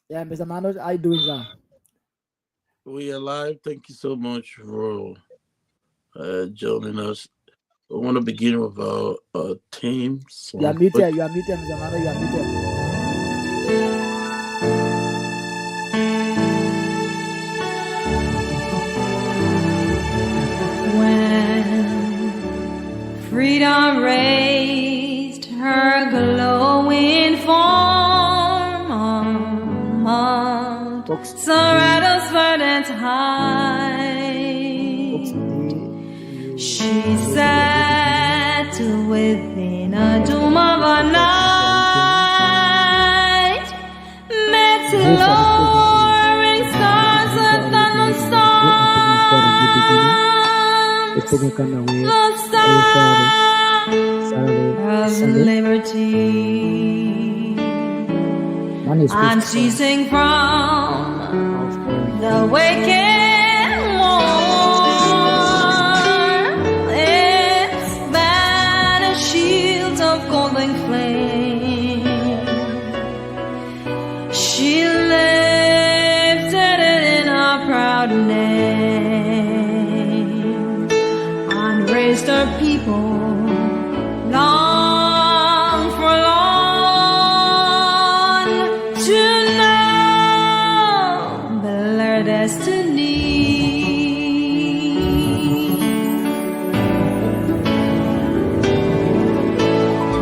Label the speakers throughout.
Speaker 1: Yeah, Mr. Manoj, how you doing, sir?
Speaker 2: We are live. Thank you so much for joining us. I want to begin with our theme
Speaker 1: You are
Speaker 2: song.
Speaker 1: muted. You are muted, Mr. Manoj. You are muted.
Speaker 3: When freedom raised her glowing form on Mount
Speaker 1: Folks,
Speaker 3: Sorato's verdant
Speaker 1: folks,
Speaker 3: height, she
Speaker 1: you
Speaker 3: sat within a doom of a night, met lowering stars with thunder storms, the star of liberty, unceasing from the waking war, its banner shield of golden flame, she lifted it in a proud name, and raised her people long forlorn to know their destiny.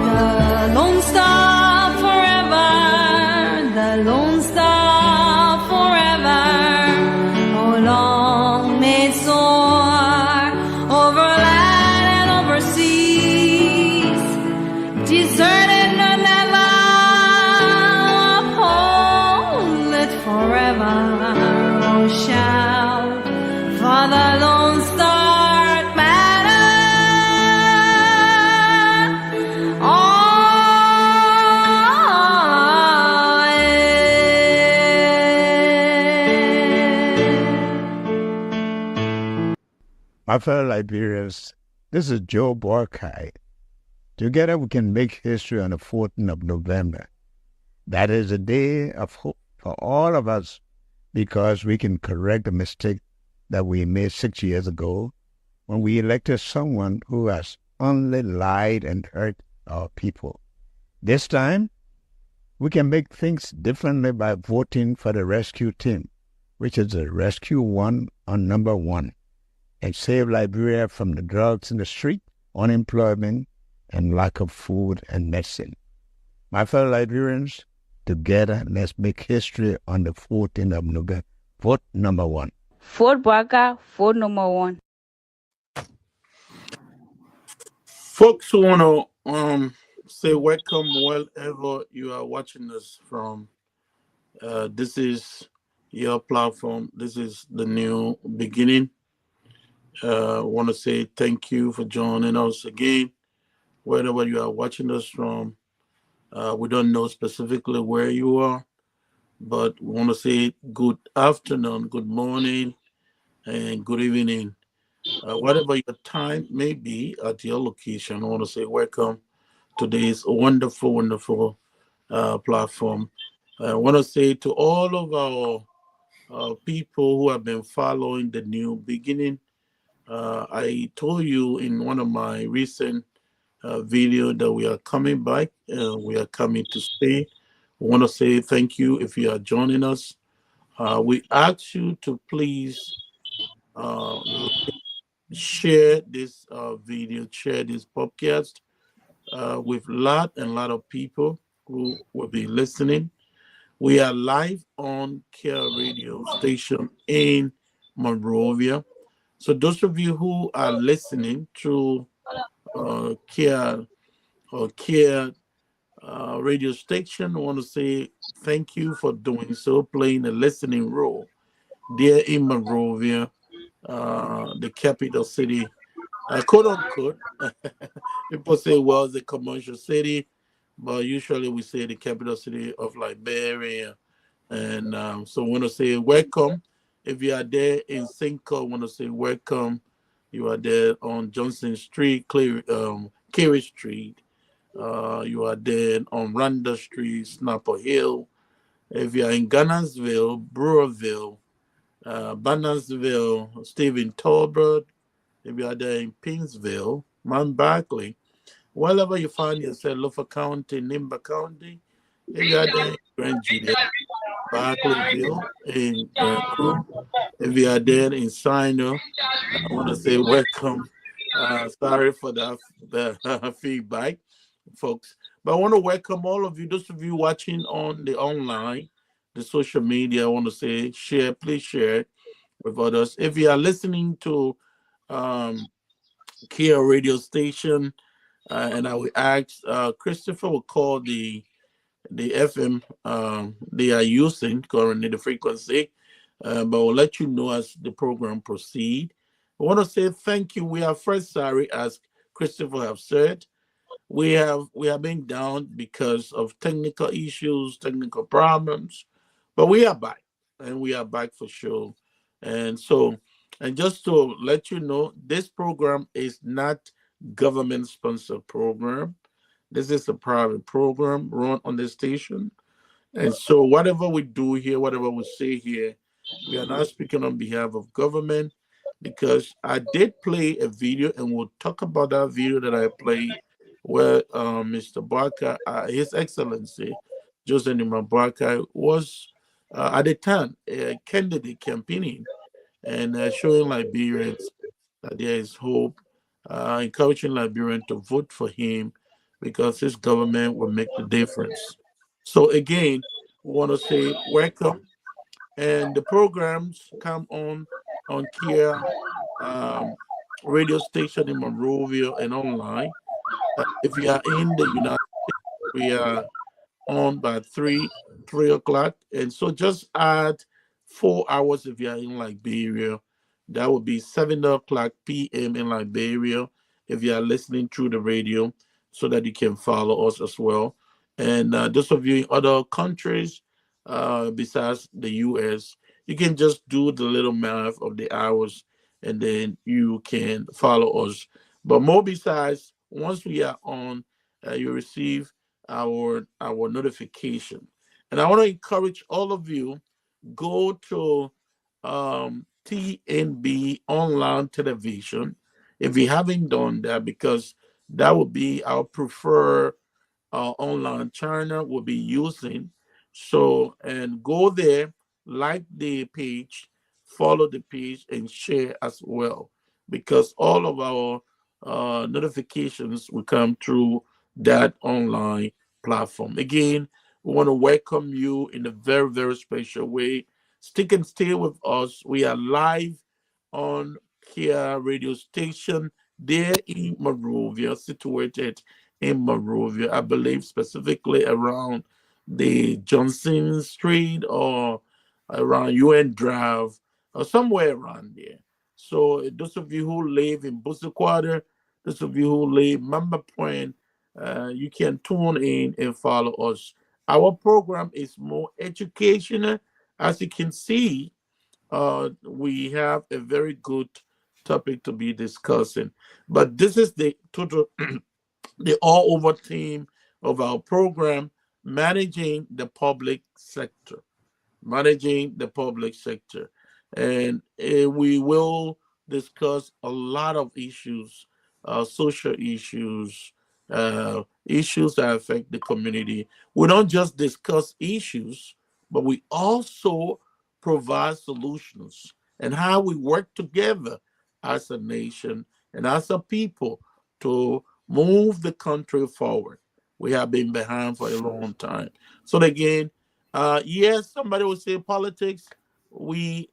Speaker 3: The Lone Star forever, the Lone Star forever, oh long may it soar over land and over seas, deserted nor never, uphold it forever, oh shout for the Lone Star banner.
Speaker 4: My fellow Liberians, this is Joe Borkai. Together we can make history on the 14th of November. That is a day of hope for all of us because we can correct the mistake that we made 6 years ago when we elected someone who has only lied and hurt our people. This time, we can make things differently by voting for the rescue team, which is the Rescue One on number 1, and save Liberia from the drugs in the street, unemployment, and lack of food and medicine. My fellow Liberians, together, let's make history on the 14th of November. Vote number 1.
Speaker 5: Fort Barker, vote number 1.
Speaker 2: Folks who want to say welcome wherever you are watching us from. This is your platform. This is the new beginning. Want to say thank you for joining us again, wherever you are watching us from. We don't know specifically where you are, but we want to say good afternoon, good morning, and good evening. Whatever your time may be at your location, I want to say welcome to this wonderful, wonderful platform. I want to say to all of our people who have been following the new beginning, I told you in one of my recent video that we are coming back. We are coming to stay. We want to say thank you if you are joining us. We ask you to please uh, share this video, share this podcast with lot of people who will be listening. We are live on Care Radio station in Monrovia. So those of you who are listening through Care or Care radio station, I want to say thank you for doing so, playing a listening role there in Monrovia, the capital city, quote unquote. People say, well, it's a commercial city, but usually we say the capital city of Liberia. And so I want to say welcome. If you are there in Cinco, I want to say welcome. You are there on Johnson Street, Carey Street. You are there on Randa Street, Snapper Hill. If you're in Gunnersville, Brewerville, Bannersville, Stephen Tolbert, if you're there in Pinsville, Mount Barkley, wherever you find yourself, Lofa County, Nimba County, if you're there in Grand Juliet, Barkleyville, in Croom, if you are there in Sino, I want to say welcome. Sorry for the feedback, folks. But I want to welcome all of you, those of you watching on the online, the social media. I want to say share, please share with others. If you are listening to um, Kia radio station, and I will ask Christopher will call the FM they are using currently, the frequency, but we'll let you know as the program proceed. I want to say thank you. We are first sorry, as Christopher have said. We have been down because of technical issues, technical problems, but we are back, and we are back for sure. And so, and just to let you know, this program is not government sponsored program. This is a private program run on the station, and so, whatever we do here, whatever we say here, we are not speaking on behalf of government, because I did play a video, and we'll talk about that video that I played where Mr. Barker, His Excellency Joseph Nima Barker, was at the time a candidate campaigning and showing Liberians that there is hope, encouraging Liberians to vote for him because his government will make the difference. So again, we want to say welcome, and the programs come on Kia um, radio station in Monrovia and online. If you are in the United States, we are on by three o'clock, and so just add 4 hours if you are in Liberia. That would be 7 o'clock p.m. in Liberia if you are listening through the radio, so that you can follow us as well. And those of you in other countries besides the U.S., you can just do the little math of the hours, and then you can follow us. But more besides, once we are on, you receive our notification. And I want to encourage all of you, go to TNB online television if you haven't done that, because that would be our preferred online channel we'll be using. So, and go there, like the page, follow the page, and share as well, because all of our notifications will come through that online platform. Again, we want to welcome you in a very, very special way. Stick and stay with us. We are live on Kia radio station there in Monrovia, situated in Monrovia, I believe specifically around the Johnson Street or around UN Drive or somewhere around there. So those of you who live in Busaquata, those of you who live Mamba Point, you can tune in and follow us. Our program is more educational. As you can see, we have a very good topic to be discussing. But this is the total, the all over theme of our program, managing the public sector, managing the public sector. And we will discuss a lot of issues, social issues, issues that affect the community. We don't just discuss issues, but we also provide solutions and how we work together as a nation and as a people to move the country forward. We have been behind for a long time. So again, yes, somebody will say politics. We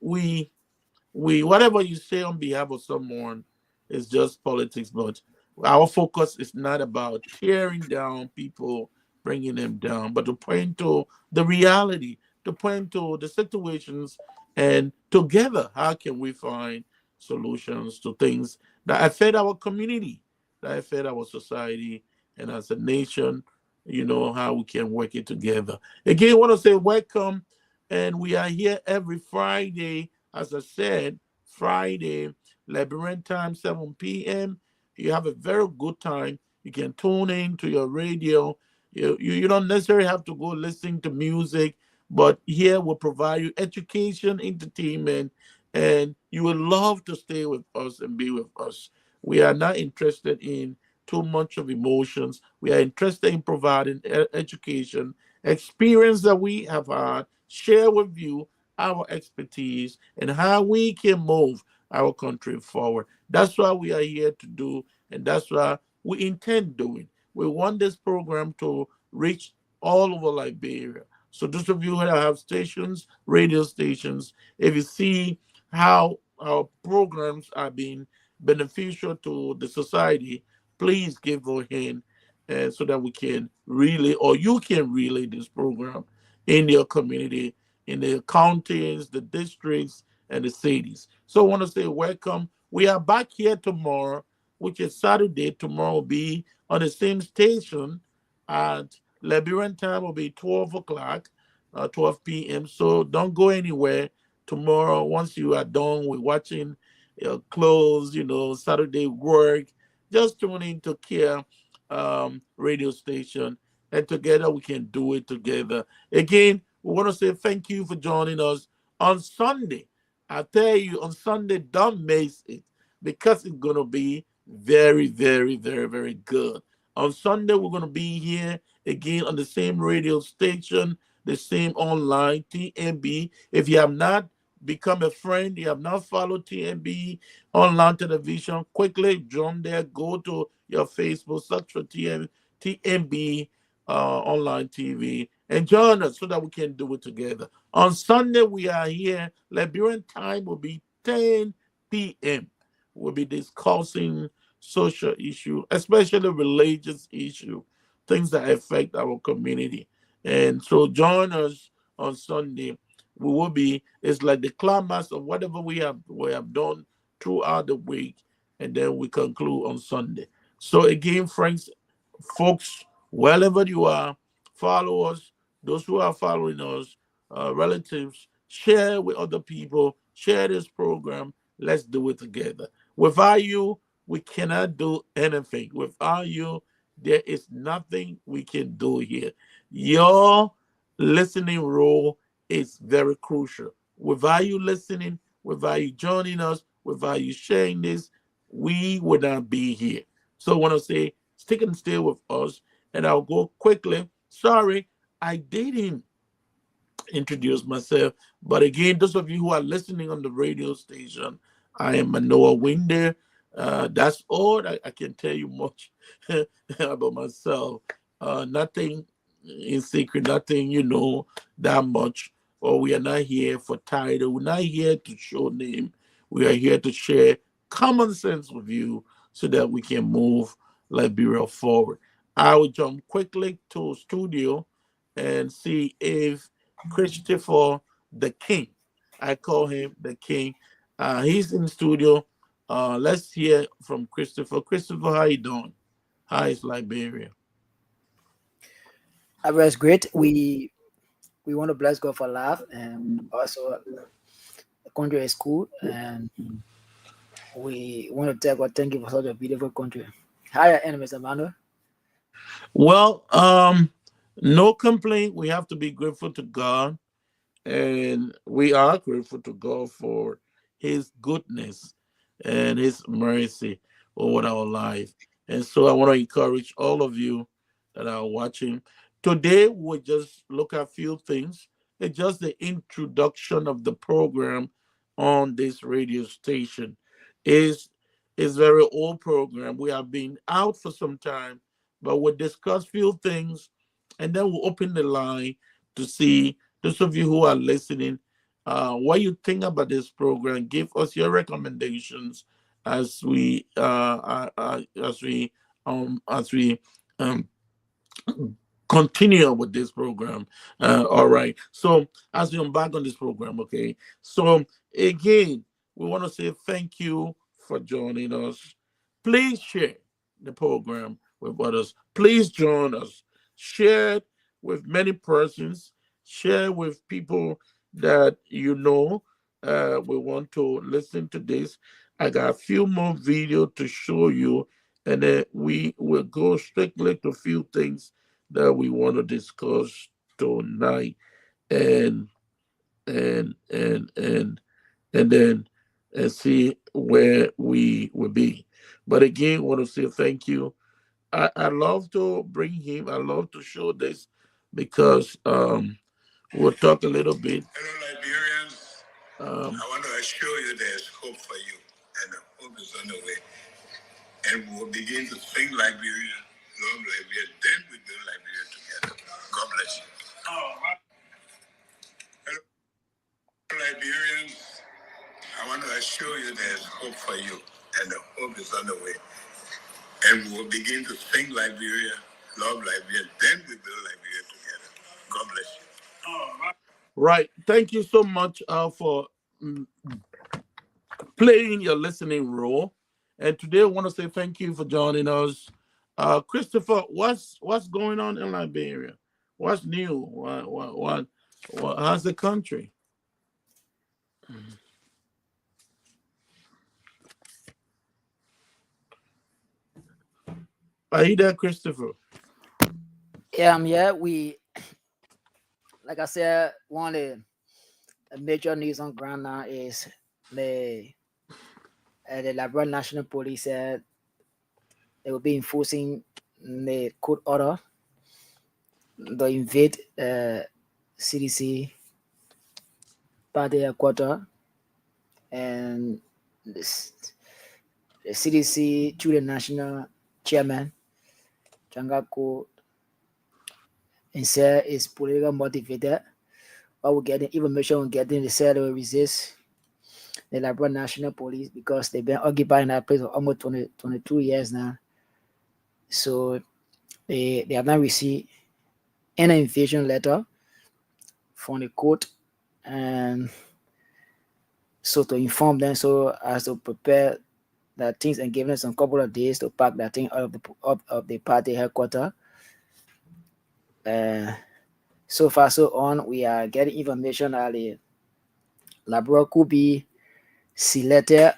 Speaker 2: whatever you say on behalf of someone is just politics, but our focus is not about tearing down people, bringing them down, but to point to the reality, to point to the situations, and together, how can we find solutions to things that affect our community, that affect our society, and as a nation, how we can work it together. Again, I want to say welcome, and we are here every Friday, as I said, Friday, Liberian time, 7 p.m. You have a very good time. You can tune in to your radio. You don't necessarily have to go listen to music, But here we'll provide you education, entertainment, and you will love to stay with us and be with us. We are not interested in too much of emotions. We are interested in providing education, experience that we have had, share with you our expertise and how we can move our country forward. That's what we are here to do, and that's what we intend doing. We want this program to reach all over Liberia. So those of you that have stations, radio stations, if you see how our programs are being beneficial to the society, please give a hand so that we can relay, or you can relay this program in your community, in the counties, the districts, and the cities. So I want to say welcome. We are back here tomorrow, which is Saturday. Tomorrow will be on the same station at Liberian time will be 12 o'clock, 12 p.m. So don't go anywhere. Tomorrow, once you are done with watching your clothes, Saturday work, just tune in to Care radio station, and together we can do it together. Again, we want to say thank you for joining us on Sunday. I tell you, on Sunday, don't miss it because it's going to be very, very, very, very good. On Sunday, we're going to be here again on the same radio station, the same online, TMB. If you have not become a friend, you have not followed TMB online television, quickly jump there, go to your Facebook, search for TMB online TV, and join us so that we can do it together. On Sunday, we are here. Liberian time will be 10 p.m. We'll be discussing social issue, especially religious issue, things that affect our community. And so join us on Sunday. We will be, it's like the climax of whatever we have done throughout the week, and then we conclude on Sunday. So again, friends, folks, wherever you are, follow us. Those who are following us, relatives, share with other people, share this program. Let's do it together. Without you, we cannot do anything. Without you, there is nothing we can do here. Your listening role is very crucial. Without you listening, without you joining us, without you sharing this, we would not be here. So I want to say, stick and stay with us, and I'll go quickly. Sorry, I didn't introduce myself. But again, those of you who are listening on the radio station, I am Manoa Winder. That's all I can tell you much about myself. Nothing in secret, nothing, that much. Or we are not here for title. We're not here to show name. We are here to share common sense with you so that we can move Liberia forward. I will jump quickly to studio and see if Christopher the King, I call him the King, he's in the studio. Let's hear from Christopher. Christopher, how you doing? How is Liberia?
Speaker 1: I was great. We want to bless God for life, and also the country is cool, and we want to tell God thank you for such a beautiful country. Hi, Mr. Manuel.
Speaker 2: Well, no complaint. We have to be grateful to God, and we are grateful to God for His goodness and His mercy over our life. And so I want to encourage all of you that are watching. Today, we'll just look at a few things. It's just the introduction of the program on this radio station. Is very old program. We have been out for some time, but we'll discuss few things, and then we'll open the line to see those of you who are listening, what you think about this program. Give us your recommendations as we um, continue with this program. All right. So as we embark on this program, okay. So again, we want to say thank you for joining us. Please share the program with others. Please join us. Share it with many persons. Share with people that you know. We want to listen to this. I got a few more video to show you, and then we will go strictly to a few things that we want to discuss tonight. and and then and see where we will be. But again, want to say thank you. I love to bring him. I love to show this because we'll talk a little bit. Hello, Liberians. I want to assure you there's hope for you, and the hope is on the way. And we'll begin to think Liberia, love Liberia, then we build Liberia together. God bless you. Hello, Liberians. I want to assure you there's hope for you, and the hope is on the way. And we'll begin to think Liberia, love Liberia, then we build Liberia together. God bless you. Right. Thank you so much for mm, playing your listening role. And today I want to say thank you for joining us. Christopher, what's going on in Liberia? What's new? How's the country? Are you there, Christopher?
Speaker 1: Yeah, we, like I said, one of the major news on ground now is the Liberia National Police said they will be enforcing the court order to invade CDC party headquarters, and this, the CDC through the national chairman Changako and said is political motivated. But we're getting information, we're getting they said they will resist the Liberia National Police because they've been occupying that place for almost 22 years now. So they have not received any invitation letter from the court, and so to inform them so as to prepare that things and give them some couple of days to pack that thing out of the party headquarters. So far so on, we are getting information that the Liberia could be selected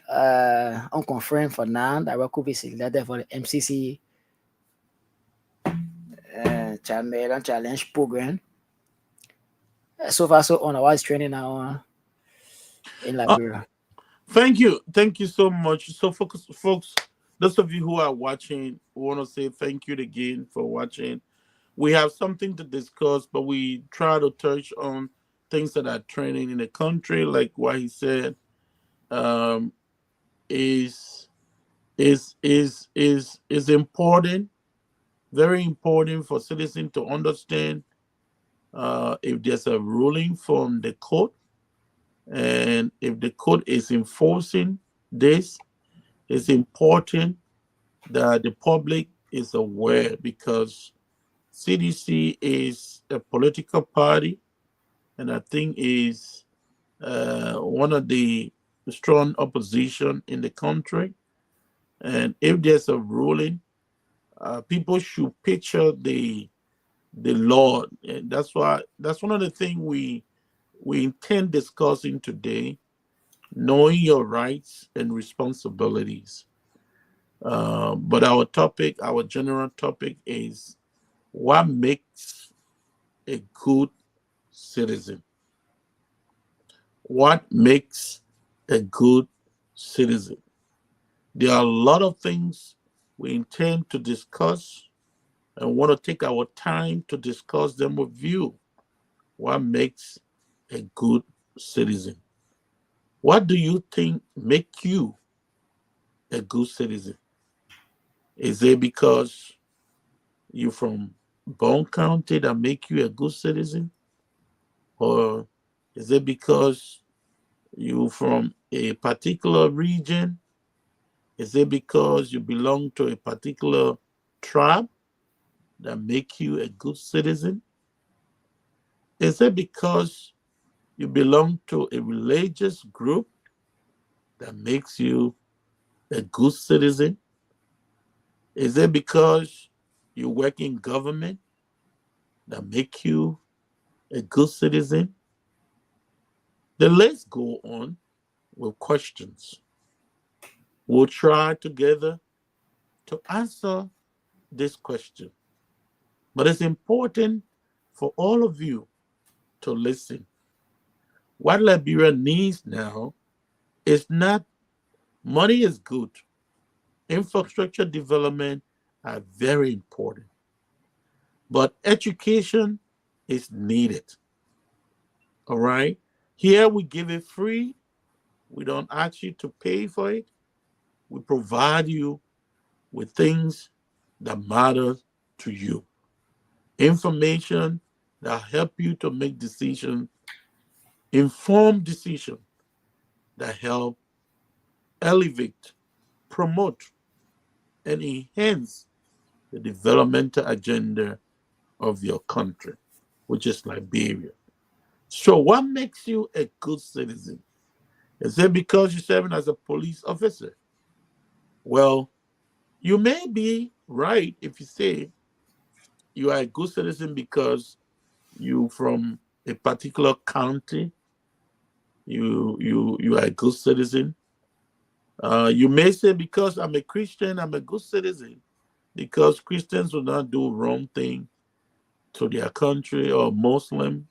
Speaker 1: unconfirmed for now. That could be selected for the MCC challenge program. So far so on, I was training now in Liberia.
Speaker 2: Thank you so much. So, folks, those of you who are watching, want to say thank you again for watching. We have something to discuss, but we try to touch on things that are trending in the country, like what he said. Um, is is important, very important for citizens to understand if there's a ruling from the court, and if the court is enforcing this. It's important that the public is aware because CDC is a political party, and I think is one of the strong opposition in the country. And if there's a ruling, people should picture the law. And that's one of the things we intend discussing today: knowing your rights and responsibilities. But our general topic is what makes a good citizen. What makes a good citizen? There are a lot of things we intend to discuss and want to take our time to discuss them with you. What makes a good citizen? What do you think make you a good citizen? Is it because you're from Bone County that make you a good citizen? Or is it because you from a particular region? Is it because you belong to a particular tribe that make you a good citizen? Is it because you belong to a religious group that makes you a good citizen? Is it because you work in government that make you a good citizen? The list go on with questions. We'll try together to answer this question. But it's important for all of you to listen. What Liberia needs now is not money is good. Infrastructure development are very important, but education is needed. All right. Here we give it free. We don't ask you to pay for it. We provide you with things that matter to you. Information that help you to make decisions, informed decisions that help elevate, promote, and enhance the developmental agenda of your country, which is Liberia. So, what makes you a good citizen? Is it because you're serving as a police officer? Well, you may be right if you say you are a good citizen because you from a particular county. You are a good citizen. You may say because I'm a Christian, I'm a good citizen because Christians will not do wrong thing to their country, or Muslim,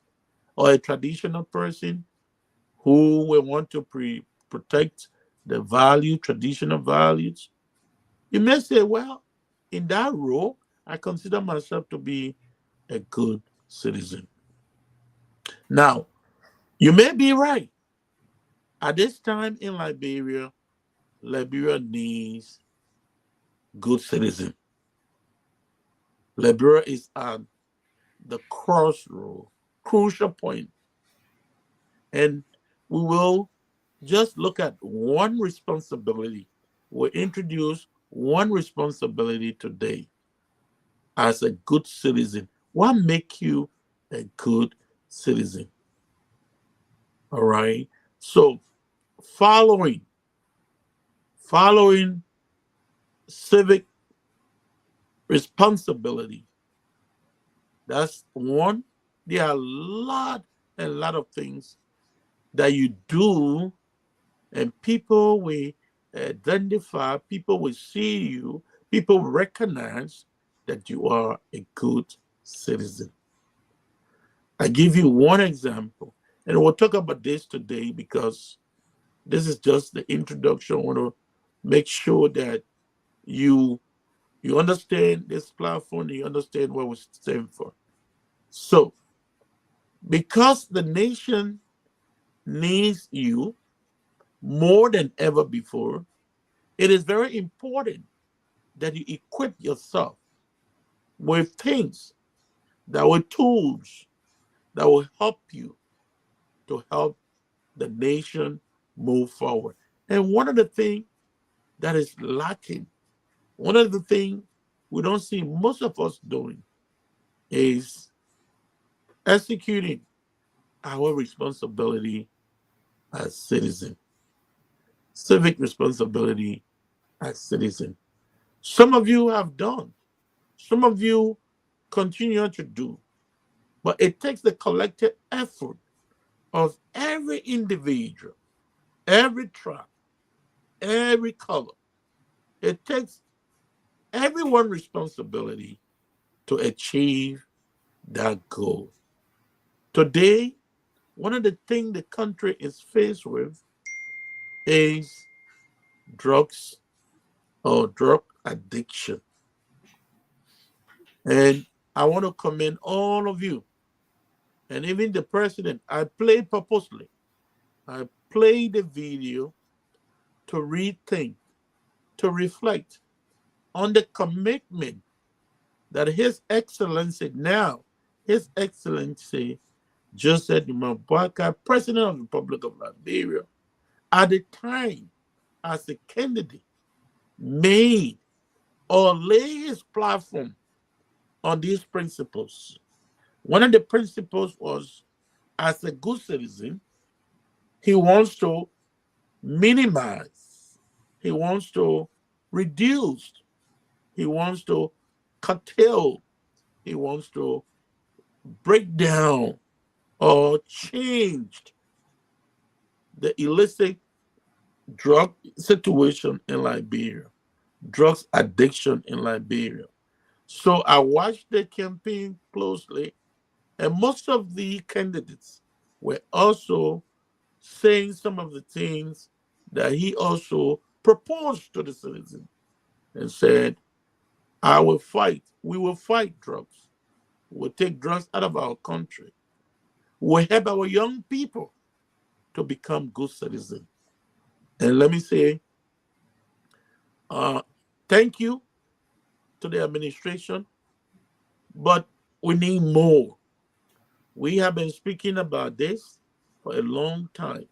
Speaker 2: or a traditional person who will want to protect the value, traditional values. You may say, well, in that role, I consider myself to be a good citizen. Now, you may be right. At this time in Liberia, Liberia needs good citizens. Liberia is at the crossroad, crucial point, and we will just look at one responsibility. We'll introduce one responsibility today as a good citizen. What makes you a good citizen? All right. So following civic responsibility. That's one. There are a lot of things that you do, and people will identify, people will see you, people recognize that you are a good citizen. I give you one example, and we'll talk about this today because this is just the introduction. I want to make sure that you you understand this platform, you understand what we stand for. So, because the nation needs you more than ever before, it is very important that you equip yourself with things, with tools that will help you to help the nation move forward. And one of the things that is lacking, one of the things we don't see most of us doing is executing our responsibility as citizens, civic responsibility as citizens. Some of you have done, some of you continue to do, but it takes the collective effort of every individual, every tribe, every color. It takes everyone responsibility to achieve that goal. Today, one of the things the country is faced with is drugs or drug addiction. And I want to commend all of you and even the president. I played purposely. I played the video to rethink, to reflect on the commitment that His Excellency now, His Excellency Joseph Mabaka, President of the Republic of Liberia, at the time as a candidate, made or lay his platform on these principles. One of the principles was, as a good citizen, he wants to minimize, he wants to reduce, he wants to curtail, he wants to break down or change the illicit drug situation in Liberia, drugs addiction in Liberia. So I watched the campaign closely, And most of the candidates were also saying some of the things that he also proposed to the citizen and said, I will fight. We will fight drugs. We'll take drugs out of our country. We'll help our young people to become good citizens. And let me say, uh, thank you to the administration, but we need more. We have been speaking about this for a long time.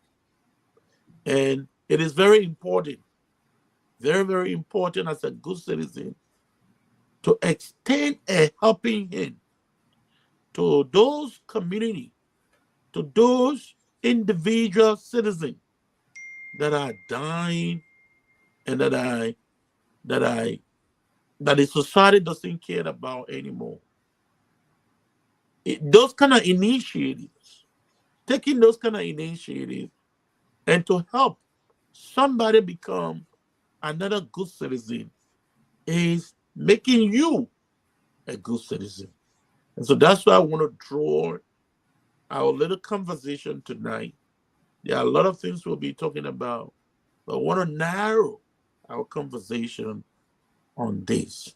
Speaker 2: And it is very important, very, very important as a good citizen to extend a helping hand to those community, to those individual citizens that are dying and that I that the society doesn't care about anymore. Those kind of initiatives, taking those kind of initiatives and to help somebody become another good citizen is making you a good citizen. And so that's why I want to draw our little conversation tonight. There are a lot of things we'll be talking about, but I want to narrow our conversation on this.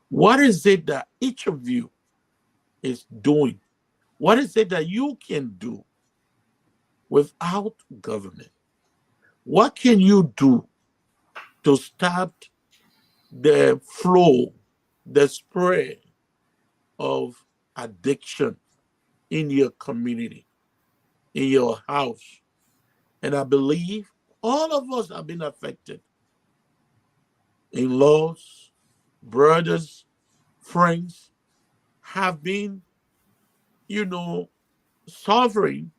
Speaker 2: What is it that each of you is doing? What is it that you can do without government? What can you do to stop the flow, the spread of addiction in your community, in your house? And I believe all of us have been affected. In-laws, brothers, friends have been, you know, suffering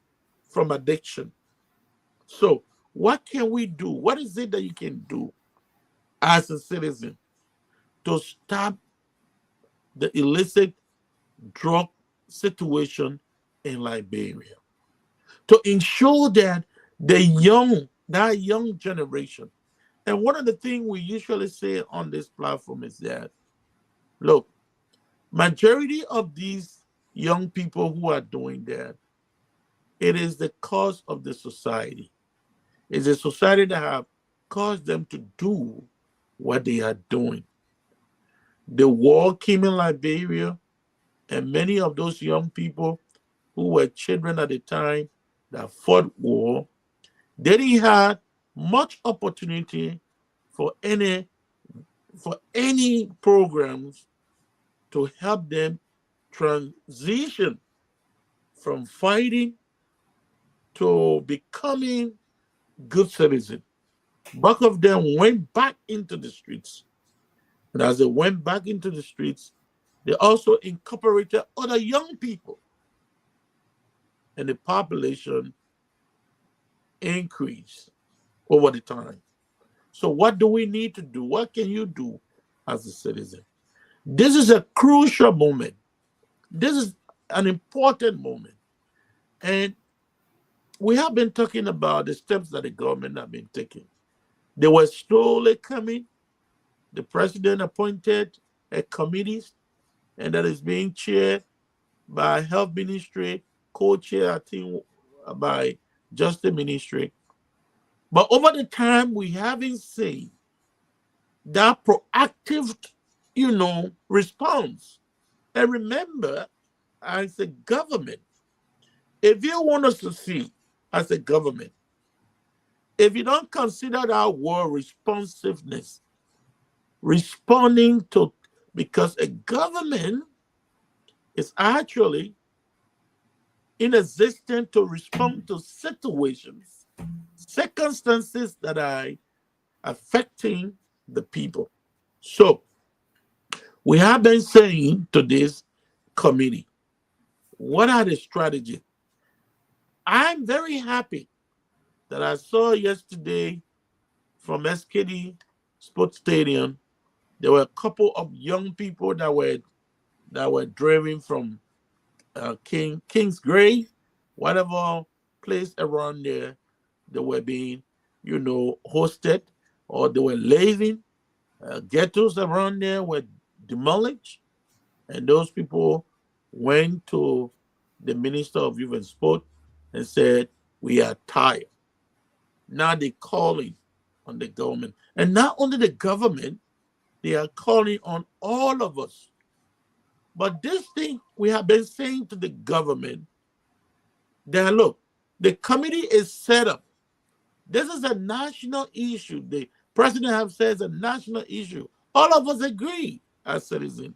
Speaker 2: from addiction. So, what can we do? What is it that you can do as a citizen to stop the illicit drug situation in Liberia? To ensure that that young generation, and one of the things we usually say on this platform is that, look, majority of these young people who are doing that, it is the cause of the society. It's a society that have caused them to do what they are doing. The war came in Liberia, and many of those young people who were children at the time that fought war, they didn't have much opportunity for any programs to help them transition from fighting to becoming good citizens. Both of them went back into the streets. And as they went back into the streets, they also incorporated other young people. And the population increased over the time. So what do we need to do? What can you do as a citizen? This is a crucial moment. This is an important moment. And we have been talking about the steps that the government have been taking. They were slowly coming. The president appointed a committee, and that is being chaired by Health Ministry, co-chair, I think, by Justice Ministry. But over the time, we haven't seen that proactive, response. And remember, as a government, if you want us to see as a government, if you don't consider that word responsiveness, responding to, because a government is actually in existence to respond to situations, circumstances that are affecting the people. So we have been saying to this committee, what are the strategies? I'm very happy that I saw yesterday from SKD Sports Stadium, there were a couple of young people that were driving from King's Grave, whatever place around there, they were being, hosted, or they were living. Ghettos around there were demolished, and those people went to the Minister of Youth and Sport and said, we are tired. Now they're calling on the government. And not only the government, they are calling on all of us. But this thing we have been saying to the government that, look, the committee is set up. This is a national issue. The president has said it's a national issue. All of us agree as citizens.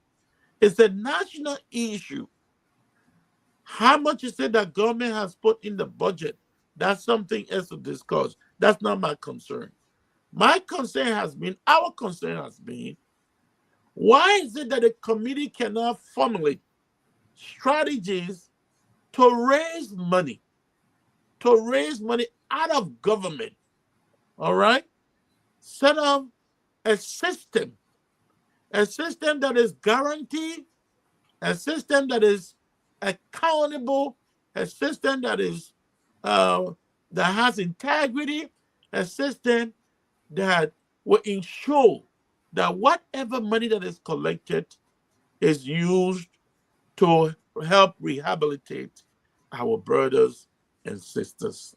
Speaker 2: It's a national issue. How much is it that government has put in the budget? That's something else to discuss. That's not my concern. My concern has been, our concern has been, why is it that the committee cannot formulate strategies to raise money out of government? All right? Set up a system that is guaranteed, a system that is accountable, a system that is that has integrity, a system that will ensure that whatever money that is collected is used to help rehabilitate our brothers and sisters.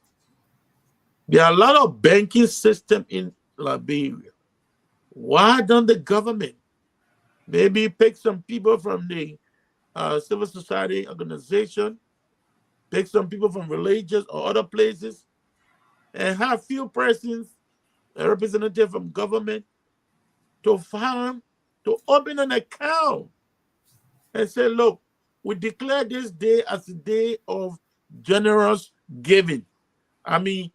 Speaker 2: There are a lot of banking system in Liberia. Why don't the government maybe pick some people from the civil society organization, pick some people from religious or other places, and have few persons, a representative from government, to farm, to open an account and say, look, we declare this day as a day of generous giving. I mean,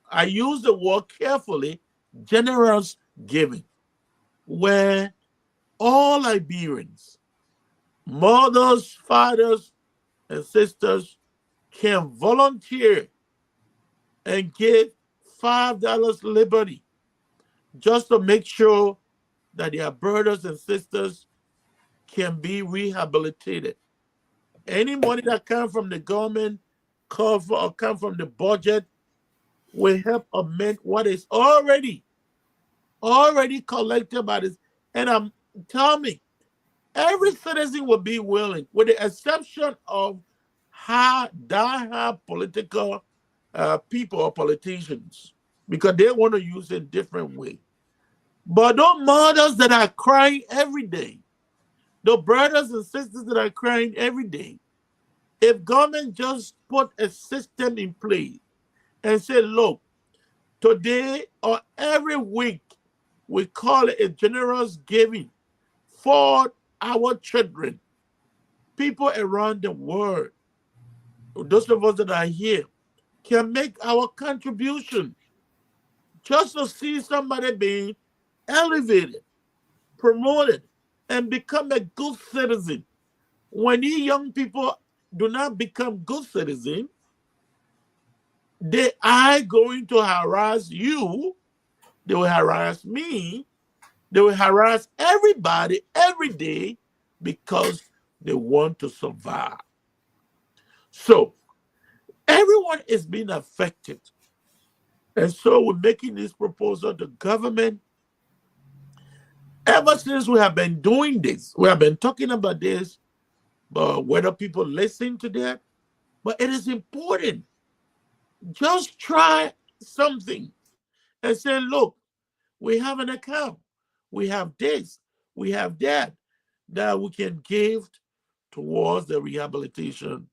Speaker 2: I use the word carefully, generous giving, where all Liberians, mothers, fathers, and sisters can volunteer and give $5 liberty just to make sure that their brothers and sisters can be rehabilitated. Any money that comes from the government cover or come from the budget will help amend what is already collected by this. And tell me, every citizen will be willing, with the exception of die-hard political people or politicians, because they want to use it a different way. But those mothers that are crying every day, the brothers and sisters that are crying every day, if government just put a system in place and say, look, today or every week, we call it a generous giving for our children, people around the world, those of us that are here, can make our contribution just to see somebody being elevated, promoted, and become a good citizen. When these young people do not become good citizens, they are going to harass you, they will harass me, they will harass everybody every day because they want to survive. So everyone is being affected. And so we're making this proposal to government. Ever since we have been doing this, we have been talking about this, but whether people listen to that, but it is important. Just try something and say, look, we have an account, we have this, we have that we can give towards the rehabilitation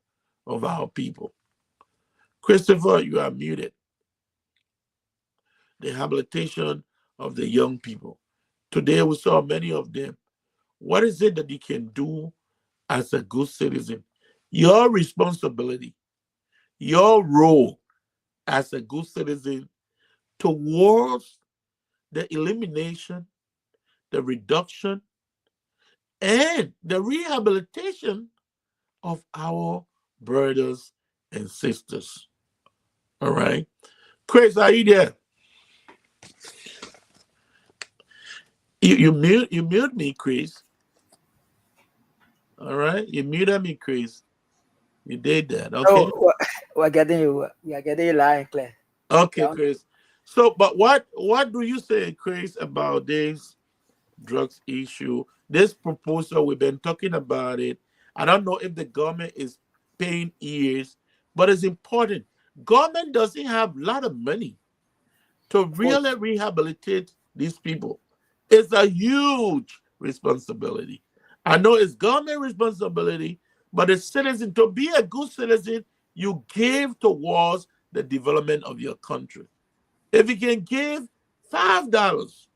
Speaker 2: of our people. Christopher, you are muted. The rehabilitation of the young people. Today we saw many of them. What is it that you can do as a good citizen? Your responsibility, your role as a good citizen towards the elimination, the reduction, and the rehabilitation of our brothers and sisters. All right? Chris, are you there? You mute me, Chris. All right? You muted me, Chris. You did that, okay?
Speaker 1: Oh, we're getting you. We are getting you loud and clear.
Speaker 2: Okay,
Speaker 1: Yeah.
Speaker 2: Chris. So, but what do you say, Chris, about this drugs issue? This proposal, we've been talking about it. I don't know if the government is paying years, but it's important. Government doesn't have a lot of money to
Speaker 1: Of course.
Speaker 2: really rehabilitate these people. It's a huge responsibility. I know it's government responsibility, but a citizen, to be a good citizen, you give towards the development of your country. If you can give $5,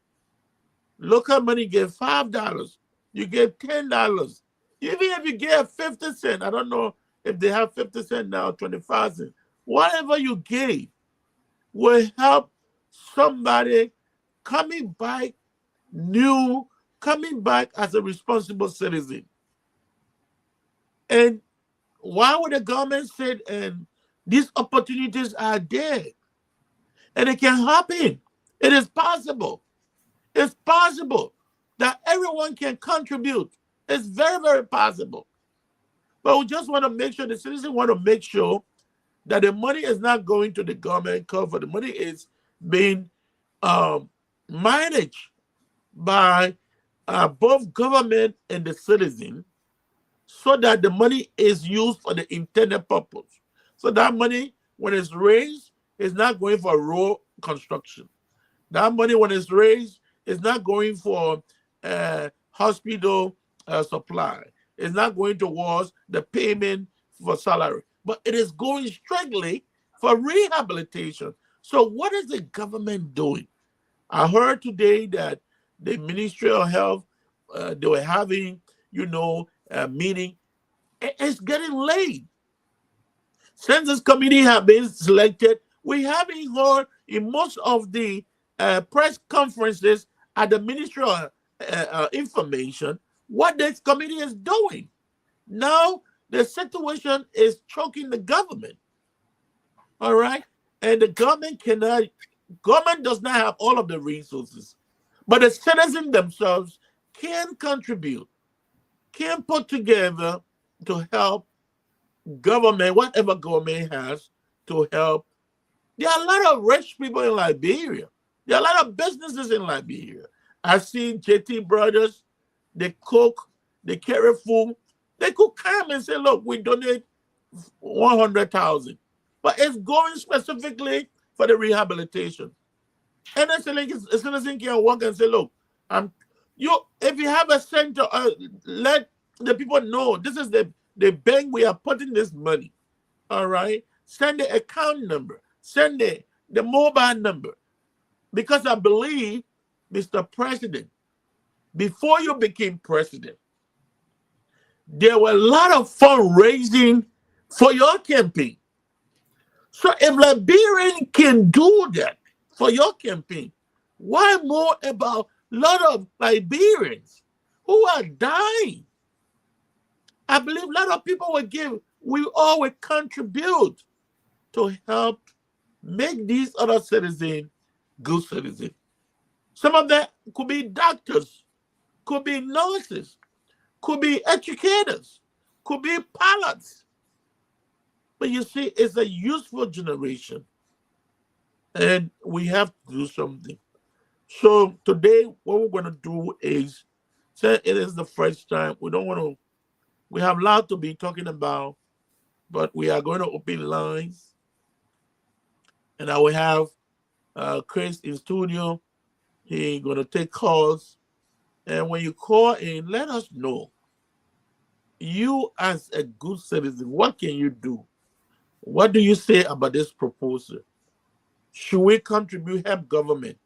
Speaker 2: local money give $5, you give $10. Even if you give 50 cents, I don't know if they have 50 cents now, 25 cents. Whatever you gave will help somebody coming back new, coming back as a responsible citizen. And why would the government say and these opportunities are there and it can happen? It is possible. It's possible that everyone can contribute. It's very, very possible. But we just want to make sure, the citizens want to make sure that the money is not going to the government cover. The money is being managed by both government and the citizen, so that the money is used for the intended purpose. So that money, when it's raised, is not going for road construction. That money, when it's raised, is not going for hospital supply. It's not going towards the payment for salary, but it is going strictly for rehabilitation. So what is the government doing? I heard today that the Ministry of Health, they were having, a meeting. It's getting late. Since this committee have been selected, we haven't heard in most of the press conferences at the Ministry of Information what this committee is doing. Now, the situation is choking the government. All right? And the government does not have all of the resources. But the citizens themselves can contribute, can put together to help government, whatever government has, to help. There are a lot of rich people in Liberia. There are a lot of businesses in Liberia. I've seen JT Brothers, they cook, they carry food. They could come and say, look, we donate 100,000. But it's going specifically for the rehabilitation. And then a citizen can walk and say, look, if you have a center, let the people know this is the bank we are putting this money. All right? Send the account number. Send the mobile number. Because I believe, Mr. President, before you became president, there were a lot of fundraising for your campaign. So if Liberian can do that for your campaign, why more about a lot of Liberians who are dying? I believe a lot of people will give, we all will contribute to help make these other citizens good citizens. Some of them could be doctors, could be nurses, could be educators, could be pilots. But you see, it's a useful generation, and we have to do something. So today, what we're going to do is, say it is the first time, we have a lot to be talking about, but we are going to open lines, and I will have Chris in studio. He's going to take calls, and when you call in, let us know. You as a good citizen, what can you do? What do you say about this proposal? Should we contribute, help government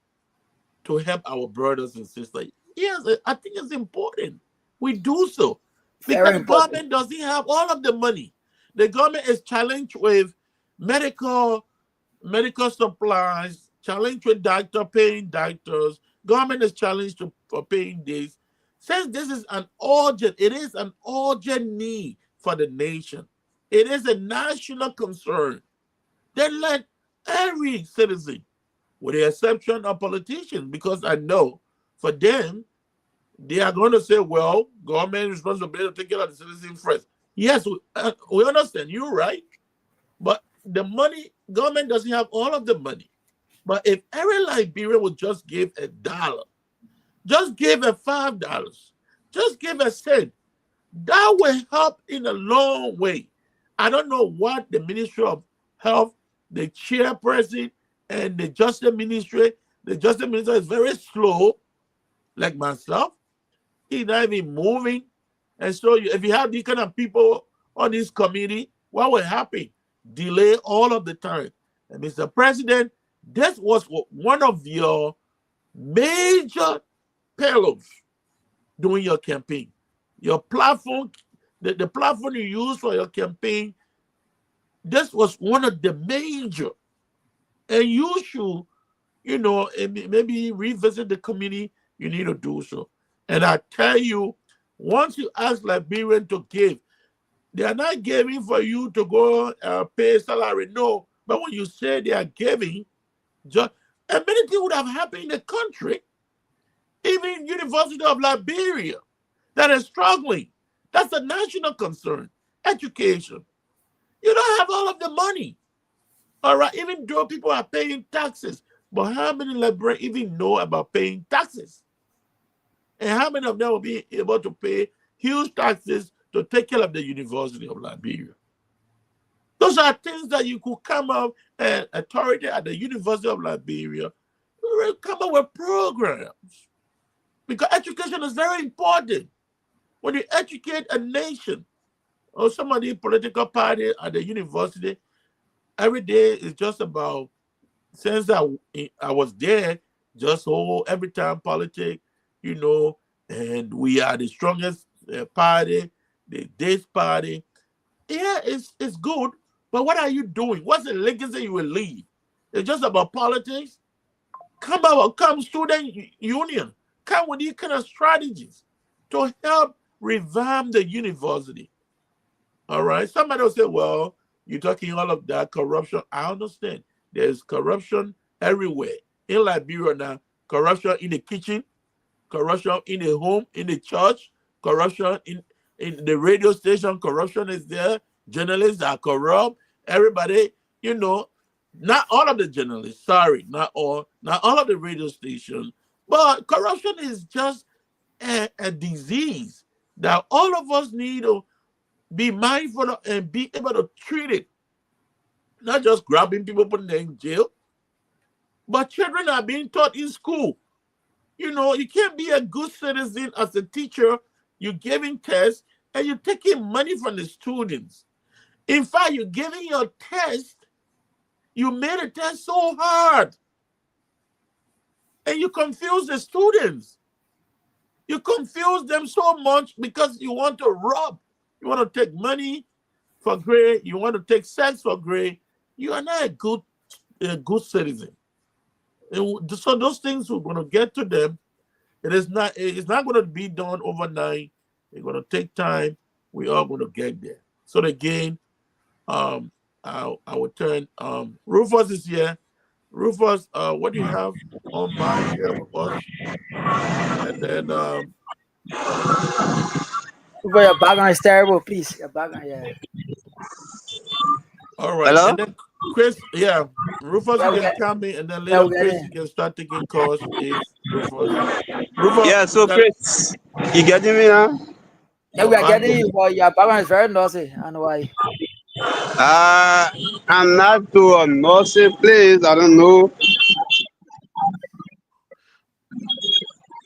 Speaker 2: to help our brothers and sisters? Yes, I think it's important. We do so.
Speaker 1: Very
Speaker 2: Because
Speaker 1: important.
Speaker 2: government doesn't have all of the money. The government is challenged with medical supplies, challenged with paying doctors. Government is challenged for paying this. Since this is it is an urgent need for the nation. It is a national concern. Then let every citizen, with the exception of politicians, because I know for them, they are going to say, well, government is responsibility to take care of the citizens first. Yes, we understand. You're right. But the money, government doesn't have all of the money. But if every Liberian would just give $1, just give a $5, just give a cent, that will help in a long way. I don't know what the Ministry of Health, the chairperson, and the Justice Ministry. The Justice Minister is very slow, like myself. He's not even moving. And so if you have these kind of people on this committee, what will happen? Delay all of the time. And Mr. President, this was one of your major payloads during your campaign. Your platform, the platform you use for your campaign, this was one of the major. And you should, maybe revisit the committee, you need to do so. And I tell you, once you ask Liberians to give, they are not giving for you to go pay salary. No. But when you say they are giving, and many things would have happened in the country, even University of Liberia, that is struggling. That's a national concern. Education. You don't have all of the money. All right, even though people are paying taxes, but how many Liberians even know about paying taxes? And how many of them will be able to pay huge taxes to take care of the University of Liberia? Those are things that you could come up and authority at the University of Liberia will come up with programs. Because education is very important. When you educate a nation or somebody political party at the university, every day is just about, since I was there, just every time politics, and we are the strongest party, this party. Yeah, it's good, but what are you doing? What's the legacy you will leave? It's just about politics? Come student union. Come with these kind of strategies to help revamp the university. All right. Somebody will say, well, you're talking all of that corruption. I understand. There's corruption everywhere. In Liberia now, corruption in the kitchen, corruption in the home, in the church, corruption in the radio station, corruption is there. Journalists are corrupt. Everybody, not all of the journalists, sorry, not all of the radio stations, but corruption is just a disease that all of us need to be mindful of and be able to treat it. Not just grabbing people, putting them in jail, but children are being taught in school. You can't be a good citizen as a teacher. You're giving tests and you're taking money from the students. In fact, you're giving your test. You made a test so hard. And you confuse the students. You confuse them so much because you want to rob. You want to take money for grade. You want to take sex for grade. You are not a good citizen. And so those things we're going to get to them. It's not going to be done overnight. It's going to take time. We are going to get there. So again, I will turn. Rufus is here. Rufus, what do you have on mind here with us? And then
Speaker 1: But your background is terrible, please. Your background, yeah.
Speaker 2: all right.
Speaker 6: Hello?
Speaker 2: And then Chris, yeah. Rufus,
Speaker 1: Yeah,
Speaker 2: you
Speaker 1: we
Speaker 2: can
Speaker 1: got,
Speaker 2: come in, and then
Speaker 1: yeah,
Speaker 2: later
Speaker 1: we got
Speaker 2: Chris,
Speaker 1: it.
Speaker 2: you can start taking calls, please. Rufus. Rufus,
Speaker 6: Yeah, so Chris, you getting me now?
Speaker 1: Yeah,
Speaker 2: your
Speaker 1: we are getting
Speaker 2: background.
Speaker 1: you, but your background is very noisy. I know why.
Speaker 6: Uh, I'm not to a noisy place. I don't know.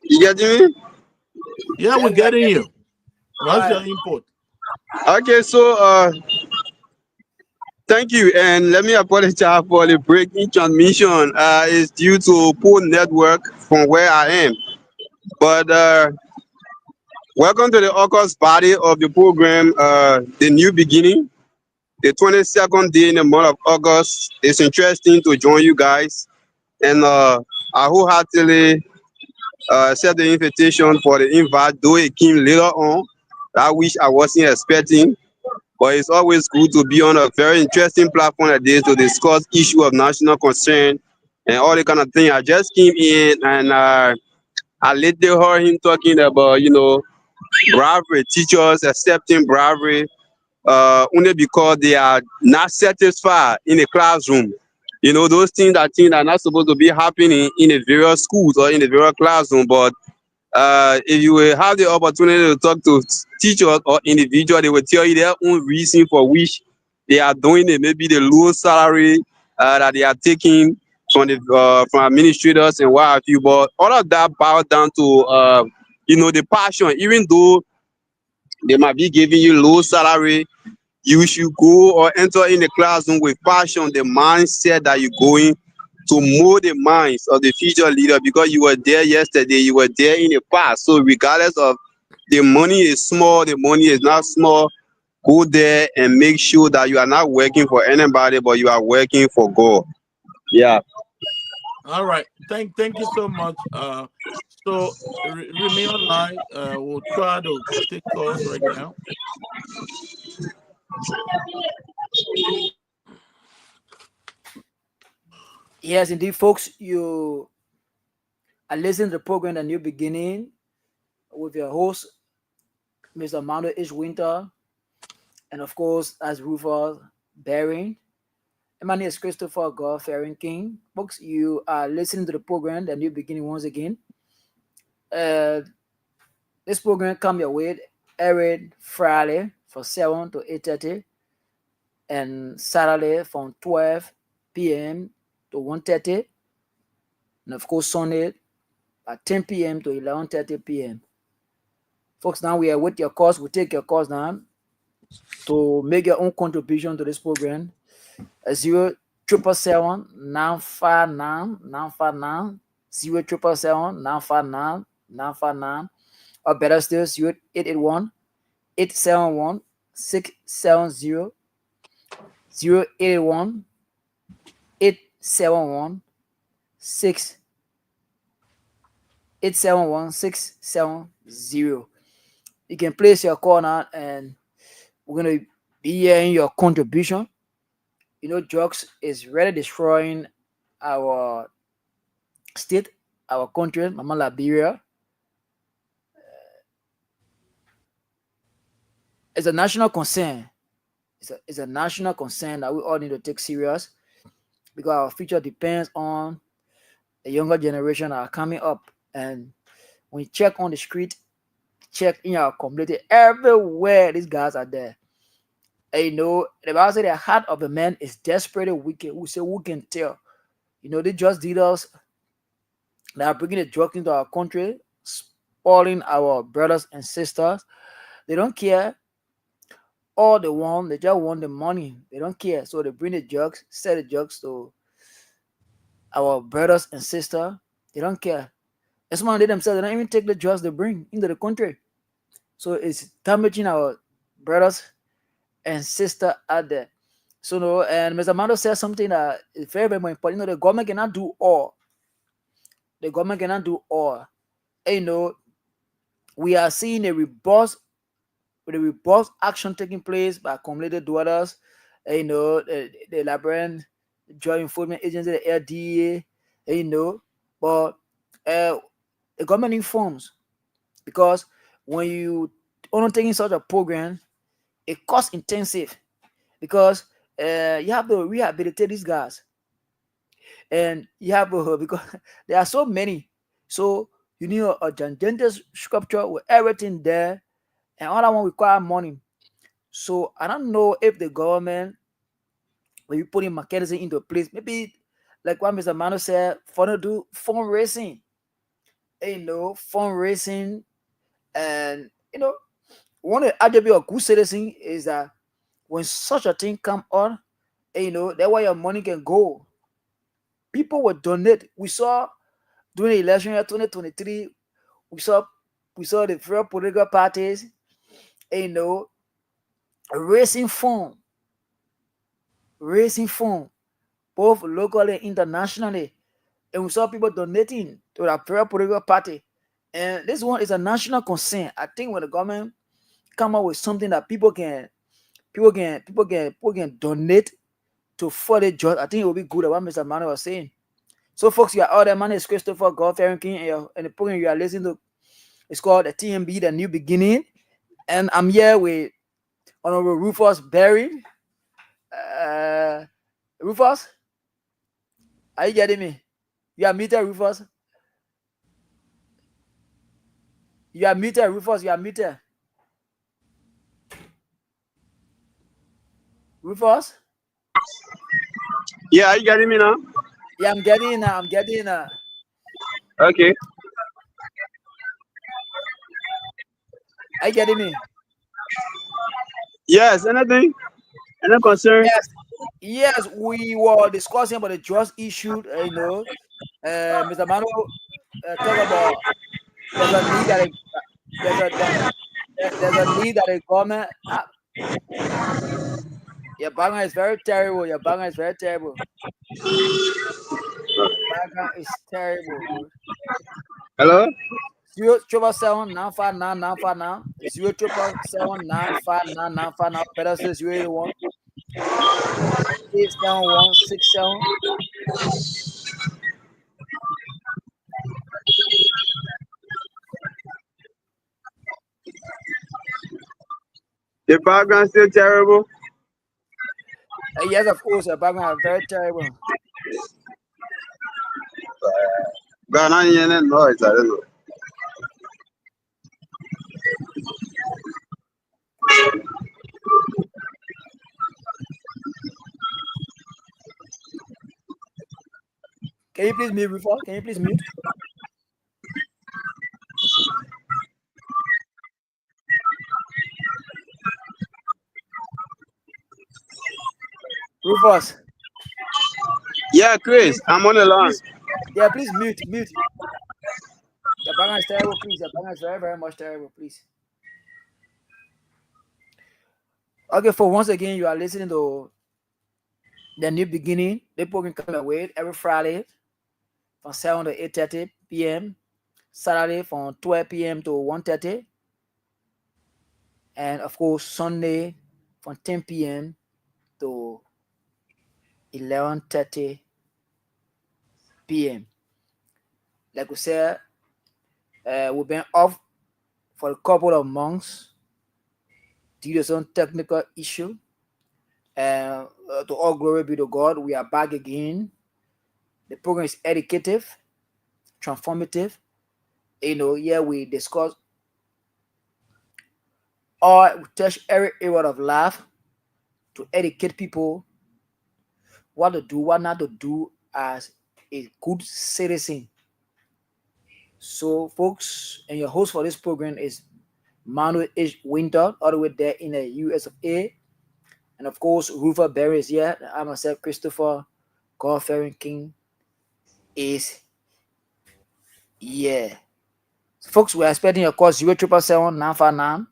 Speaker 6: You getting me?
Speaker 2: Yeah,
Speaker 1: Yeah,
Speaker 2: we're
Speaker 1: we are
Speaker 2: getting
Speaker 1: getting
Speaker 2: you.
Speaker 1: you. All
Speaker 2: What's
Speaker 1: right.
Speaker 2: your input?
Speaker 6: Okay, so thank you, and let me apologize for the breaking transmission. It's due to poor network from where I am. But welcome to the August body of the program, the new beginning, the 22nd day in the month of August. It's interesting to join you guys, and I wholeheartedly accept the invitation for the invite, though it came later on. I wish I wasn't expecting. But it's always good to be on a very interesting platform like this to discuss issue of national concern and all the kind of thing. I just came in and I later heard him talking about, bravery, teachers accepting bravery only because they are not satisfied in the classroom. Those things are not supposed to be happening in the various schools or in the various classroom, but if you will have the opportunity to talk to teachers or individuals, they will tell you their own reason for which they are doing it. Maybe the low salary that they are taking from the from administrators and what have you. But all of that boils down to the passion. Even though they might be giving you low salary, you should go or enter in the classroom with passion, the mindset that you're going to mold the minds of the future leader, because you were there yesterday, you were there in the past. So regardless of the money is small, the money is not small, go there and make sure that you are not working for anybody, but you are working for God. Yeah.
Speaker 2: All right. Thank you so much. So remain online. We'll try to take calls right now.
Speaker 1: Yes, indeed, folks. You are listening to the program The New Beginning with your host, Mr. Mando H. Winter, and of course, as Rufus Baring. And my name is Christopher God Faring King. Folks, you are listening to the program The New Beginning once again. Uh, this program come your way every Friday from 7 to 8:30 and Saturday from 12 p.m. to 1:30, and of course Sunday at 10 p.m. to 11:30 p.m. Folks, now we are with your course. We take your course now to make your own contribution to this program. 0 777 959 0 777 959 or better still 0881 871 670 081 871 6 871 670. You can place your call now and we're going to be hearing your contribution. Drugs is really destroying our state, our country, Mama Liberia. It's a national concern. It's a national concern that we all need to take serious, because our future depends on the younger generation that are coming up. And when you check on the street, check in our community, everywhere these guys are there. And the Bible says the heart of a man is desperately wicked. Who can tell? They just dealers that are bringing the drugs into our country, spoiling our brothers and sisters. They don't care. All they want, they just want the money. They don't care. So they bring the drugs, sell the drugs to our brothers and sisters. They don't care. And some of them themselves, they don't even take the drugs they bring into the country. So it's damaging our brothers and sisters out there. So no, and Mr. Mando said something that is very, very important. The government cannot do all. The government cannot do all. And, we are seeing a robust action taking place by community dwellers, the Liberian Joint Enforcement Agency, the LDA, but the government informs, because when you undertaking such a program, it cost intensive, because you have to rehabilitate these guys, and you have because there are so many, so you need a gigantic sculpture with everything there, and all that one require money. So I don't know if the government will be putting mechanism into place. Maybe like what Mr. Mano said, for to do fundraising, fundraising, and one of the attributes of good citizen is that when such a thing come on, that's where your money can go. People will donate. We saw during the election year 2023, we saw the different political parties, raising fund, both locally and internationally. And we saw people donating to that very political party. And this one is a national concern. I think when the government come up with something that people can donate to further jobs, I think it will be good at what Mr. Manuel was saying. So folks, you are all there. My name is Christopher God-Fearing King, and the program you are listening to is called the TMB, The New Beginning. And I'm here with Honorable Rufus Berry. Rufus, are you getting me? You are muted, Rufus. You are muted, Rufus. You are muted. Rufus?
Speaker 6: Yeah, are you getting me now?
Speaker 1: Yeah, I'm getting I'm getting
Speaker 6: Okay.
Speaker 1: are you getting me?
Speaker 6: Yes, anything? Any concern?
Speaker 1: Yes. Yes, we were discussing about the drugs issue, Mr. Mano talk about there's a need that there's a there's a need that the government your background is very terrible. Your background is very terrible. Your background is terrible, dude.
Speaker 6: Hello?
Speaker 1: 0 7 9 5 9 9 5 9 0 7 7 9 5 9 9 5 9. Better say 081 871
Speaker 6: The background still terrible?
Speaker 1: Yes, of course, your background is very terrible.
Speaker 6: God, I ain't any noise. I don't know.
Speaker 1: Can you please mute before? Can you please mute? Rufus,
Speaker 6: Yeah, Chris,
Speaker 1: please,
Speaker 6: I'm on the line.
Speaker 1: please, yeah, please mute. Your background is terrible, please. Your background is very, very much terrible, please. Okay, for once again, you are listening to the new beginning. The program coming away every Friday from 7 to 8:30 p.m. Saturday from 12 p.m. to 1:30, and of course Sunday from 10 p.m. to 11:30 p.m. Like we said, we've been off for a couple of months due to some technical issue. And to all glory be to God, we are back again. The program is educative, transformative. Here we discuss we touch every area of life to educate people what to do, what not to do as a good citizen. So, folks, and your host for this program is Manuel H. Winter, all the way there in the US of A. And of course, Rufus Berry is here. I myself, Christopher God-fearing King, is here. So, folks, we are expecting your call 0777 959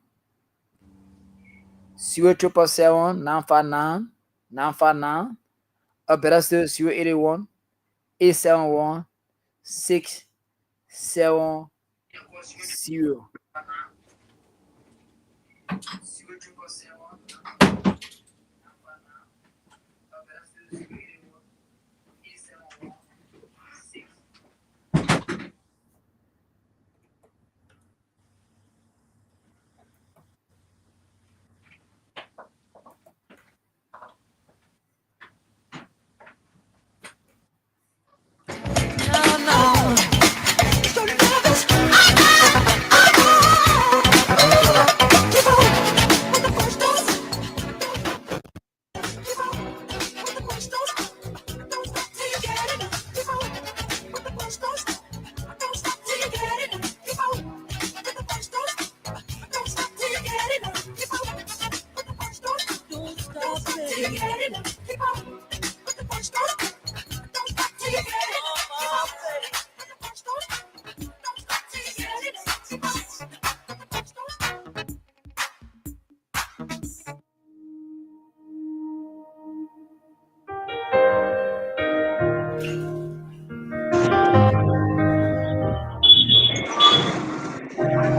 Speaker 1: 0777 959 959. Or better still, 081 871 670.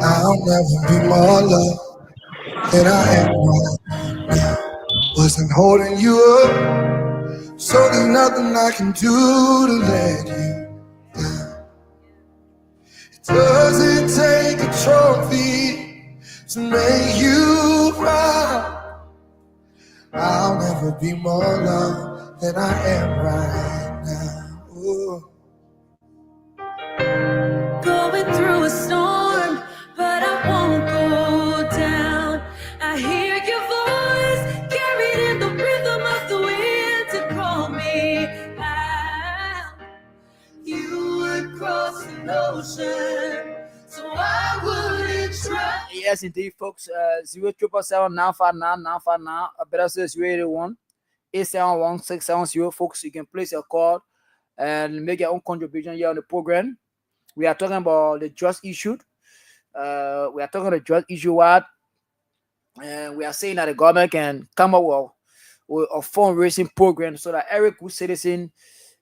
Speaker 7: I'll never be more loved than I am right now. Wasn't holding you up, so there's nothing I can do to let you down. It doesn't take a trophy to make you proud. I'll never be more loved than I am right now. Ooh.
Speaker 3: Going through a storm, but I won't go down. I hear your voice carried in the rhythm
Speaker 1: Yes, indeed, folks. 0777959 A better say 081 871 folks. You can place your call and make your own contribution here on the program. We are talking about the just issue. We are talking the just issue what, and we are saying that the government can come up with a fundraising program so that every good citizen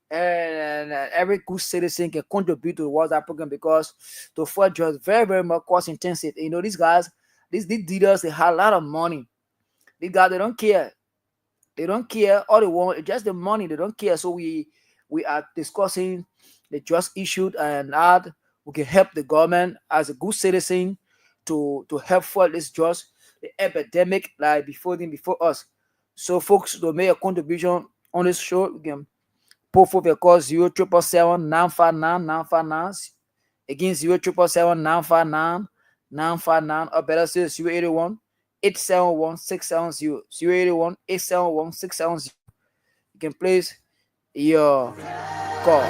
Speaker 1: and every good citizen can contribute towards that program, because to fight drugs very very much cost intensive. You know, these guys, these dealers, they have a lot of money. These guys, they don't care. They don't care. All they want is just the money. They don't care. So we are discussing the drugs issued and how we can help the government as a good citizen to help fight this drugs, the epidemic, like before us. So folks, to make a contribution on this show, we can put forth your call 0777959 again 0777959 or better say 081 871 670 081 871 670. You can place your call.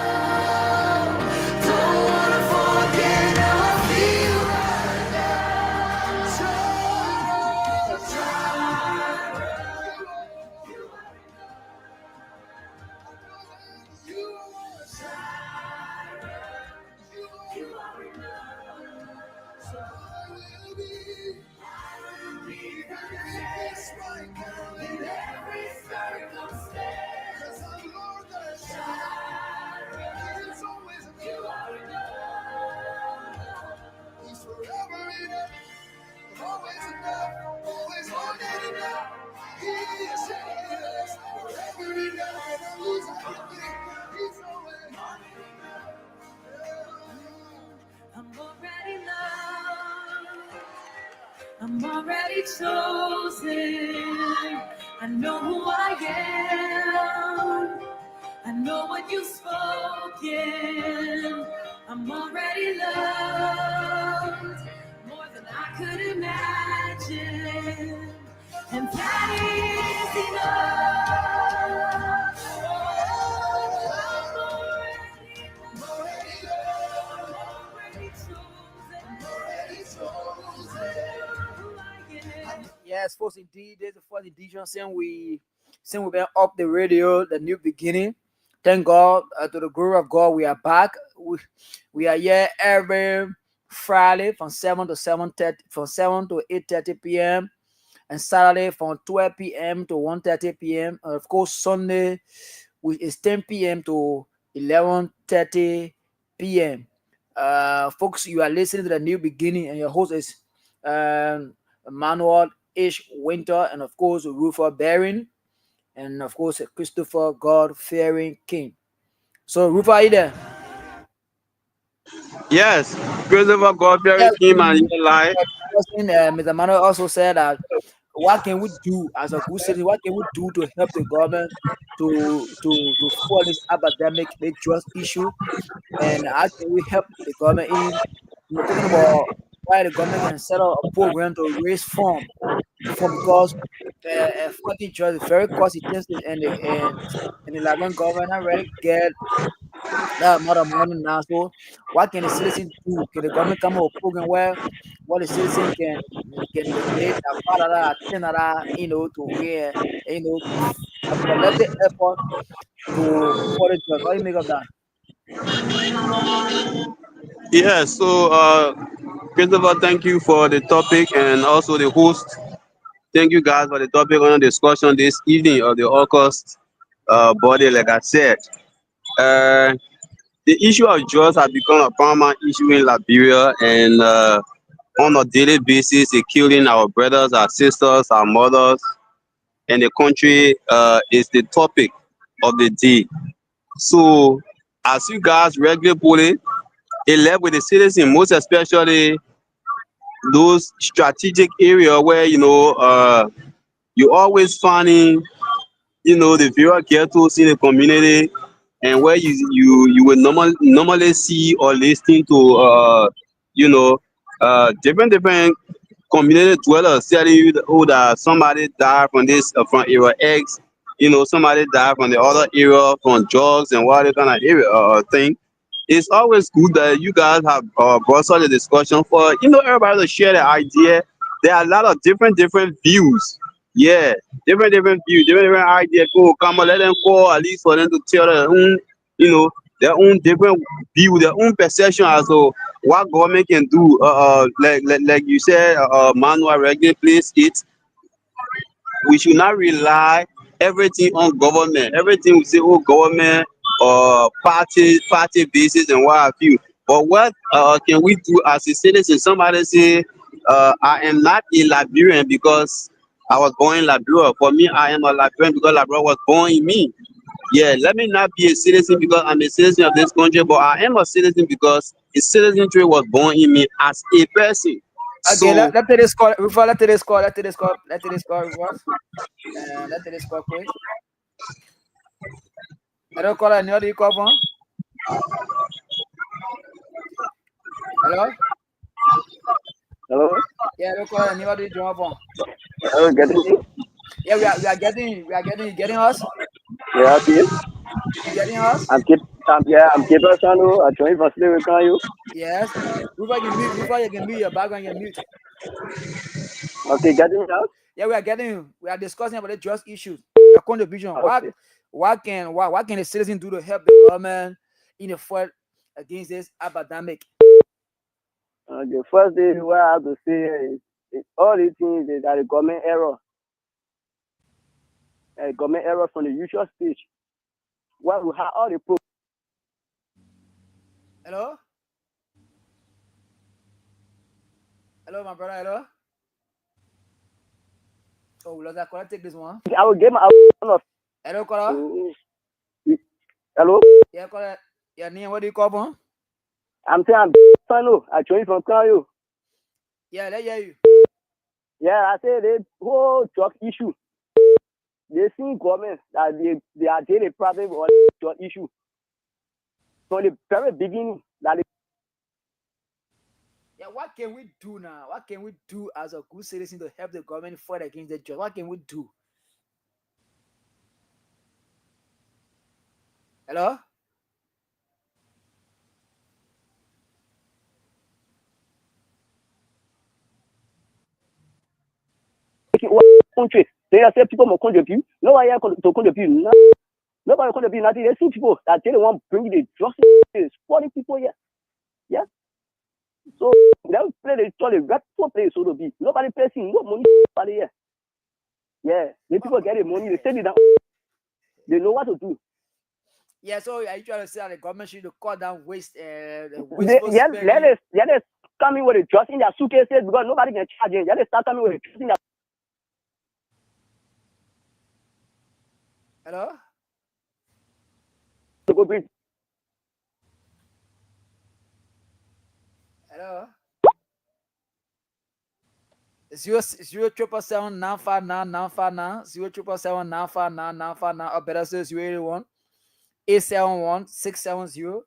Speaker 3: I'm already loved. I'm already chosen. I know who I am. I know what you've spoken. I'm already loved more than I could imagine. And that is enough. I'm already loved, already chosen, already chosen. Who I am.
Speaker 1: Yes, folks, indeed, there's the first edition since we've been up the radio, the new beginning. Thank God, to the glory of God, we are back. We are here every Friday from 7 to 8:30 p.m. and Saturday from 12 p.m. to 1:30 p.m. And of course, Sunday which is 10 p.m. to 11:30 p.m. Folks, you are listening to the new beginning, and your host is Emmanuel H. Winter, and of course, Rufus Baring, and of course, Christopher God Fearing King. So, Rufus, are you there?
Speaker 6: Yes, Christopher
Speaker 1: Yeah,
Speaker 6: God-fearing King and your life.
Speaker 1: Mr. Manuel also said that what can we do as a good citizen? What can we do to help the government to fight this epidemic, the trust issue, and how can we help the government in? We're talking about why the government can set up a program to raise fund because fighting trust is very cost intensive, and the Liberian government not really get that amount of money now. So what can the citizen do? Can the government come up with a program where what the citizen can donate a $5, $10, to where a collective effort to further drugs. What do you make of that?
Speaker 6: Yes, so Christopher, thank you for the topic and also the host. Thank you guys for the topic on the discussion this evening of the August body. Like I said, uh, the issue of drugs has become a paramount issue in Liberia, and on a daily basis, it's killing our brothers, our sisters, our mothers, and the country is the topic of the day. So, as you guys regularly put it, it left with the citizens, most especially those strategic area where you always finding the various ghettos in the community, and where you will normally see or listen to you know different community dwellers telling you that, oh, that somebody died from this from area X, somebody died from the other area from drugs and what kind of area thing. it's always good that you guys have brought such a discussion for everybody to share their idea. There are a lot of different views. Yeah, different views, different ideas. People come on, let them call at least for them to tell their own, you know, their own different view, their own perception as to what government can do. Like you said, manual regular place it. We should not rely everything on government. Everything we say, oh, government or party basis and what have you. But what can we do as a citizen? Somebody say, I am not a Liberian because I was born in Liberia. For me, I am a Liberian because Liberia was born in me. Yeah, let me not be a citizen because I'm a citizen of this country, but I am a citizen because a citizenry was born in me as a person.
Speaker 1: Okay,
Speaker 6: So
Speaker 1: let this call. Before let this call. Let this call. Let this call. Reverse. Let this call quick. Hello, caller. Anybody you call from? Hello.
Speaker 8: Hello?
Speaker 1: Yeah, hello, caller. Anybody you join from?
Speaker 8: Hello, getting me?
Speaker 1: Yeah, we are getting us.
Speaker 8: Yeah, please.
Speaker 1: You getting us?
Speaker 8: I'm keeper channel. I join for sleep with you.
Speaker 1: Yes. Before you can mute your background, you mute.
Speaker 8: Okay, getting me out?
Speaker 1: Yeah, we are getting you. We are discussing about the just issues. Your contribution.
Speaker 8: Okay.
Speaker 1: What can the citizen do to help the government in the fight against this epidemic?
Speaker 8: The first thing what I have to say is all these things is that the government error. Government error from the usual stage. What we have all the proof.
Speaker 1: Hello? Hello, my brother. Hello? Oh, let's take this one.
Speaker 8: I will give my of.
Speaker 1: Hello, caller.
Speaker 8: Hello?
Speaker 1: Yeah, caller. Your name, what do you call from?
Speaker 8: I'm saying I'm channel. I join from you.
Speaker 1: Yeah, let hear you.
Speaker 8: Yeah, I say the whole drug issue. They see government that they are daily problem on drug issue. From the very beginning, that
Speaker 1: Yeah, what can we do now? What can we do as a good citizen to help the government fight against the drugs? What can we do? Hello?
Speaker 8: country. They are say people will contribute. Nobody to contribute. Nobody contribute nothing. They see people that they want to bring the justice, supporting people here. Yeah. So they play the story. People play so to be. Nobody placing no money. Nobody here. Yeah. The people get the money. They send it down. They know what to do.
Speaker 1: Yeah, so are you trying to say that the government should cut down waste,
Speaker 8: Let us come in with the trust in their suitcases because nobody can charge it. Let us start coming with the trust in their.
Speaker 1: Hello?
Speaker 8: To go bring.
Speaker 1: Hello? 0777959 0777959 or better say 081 871 670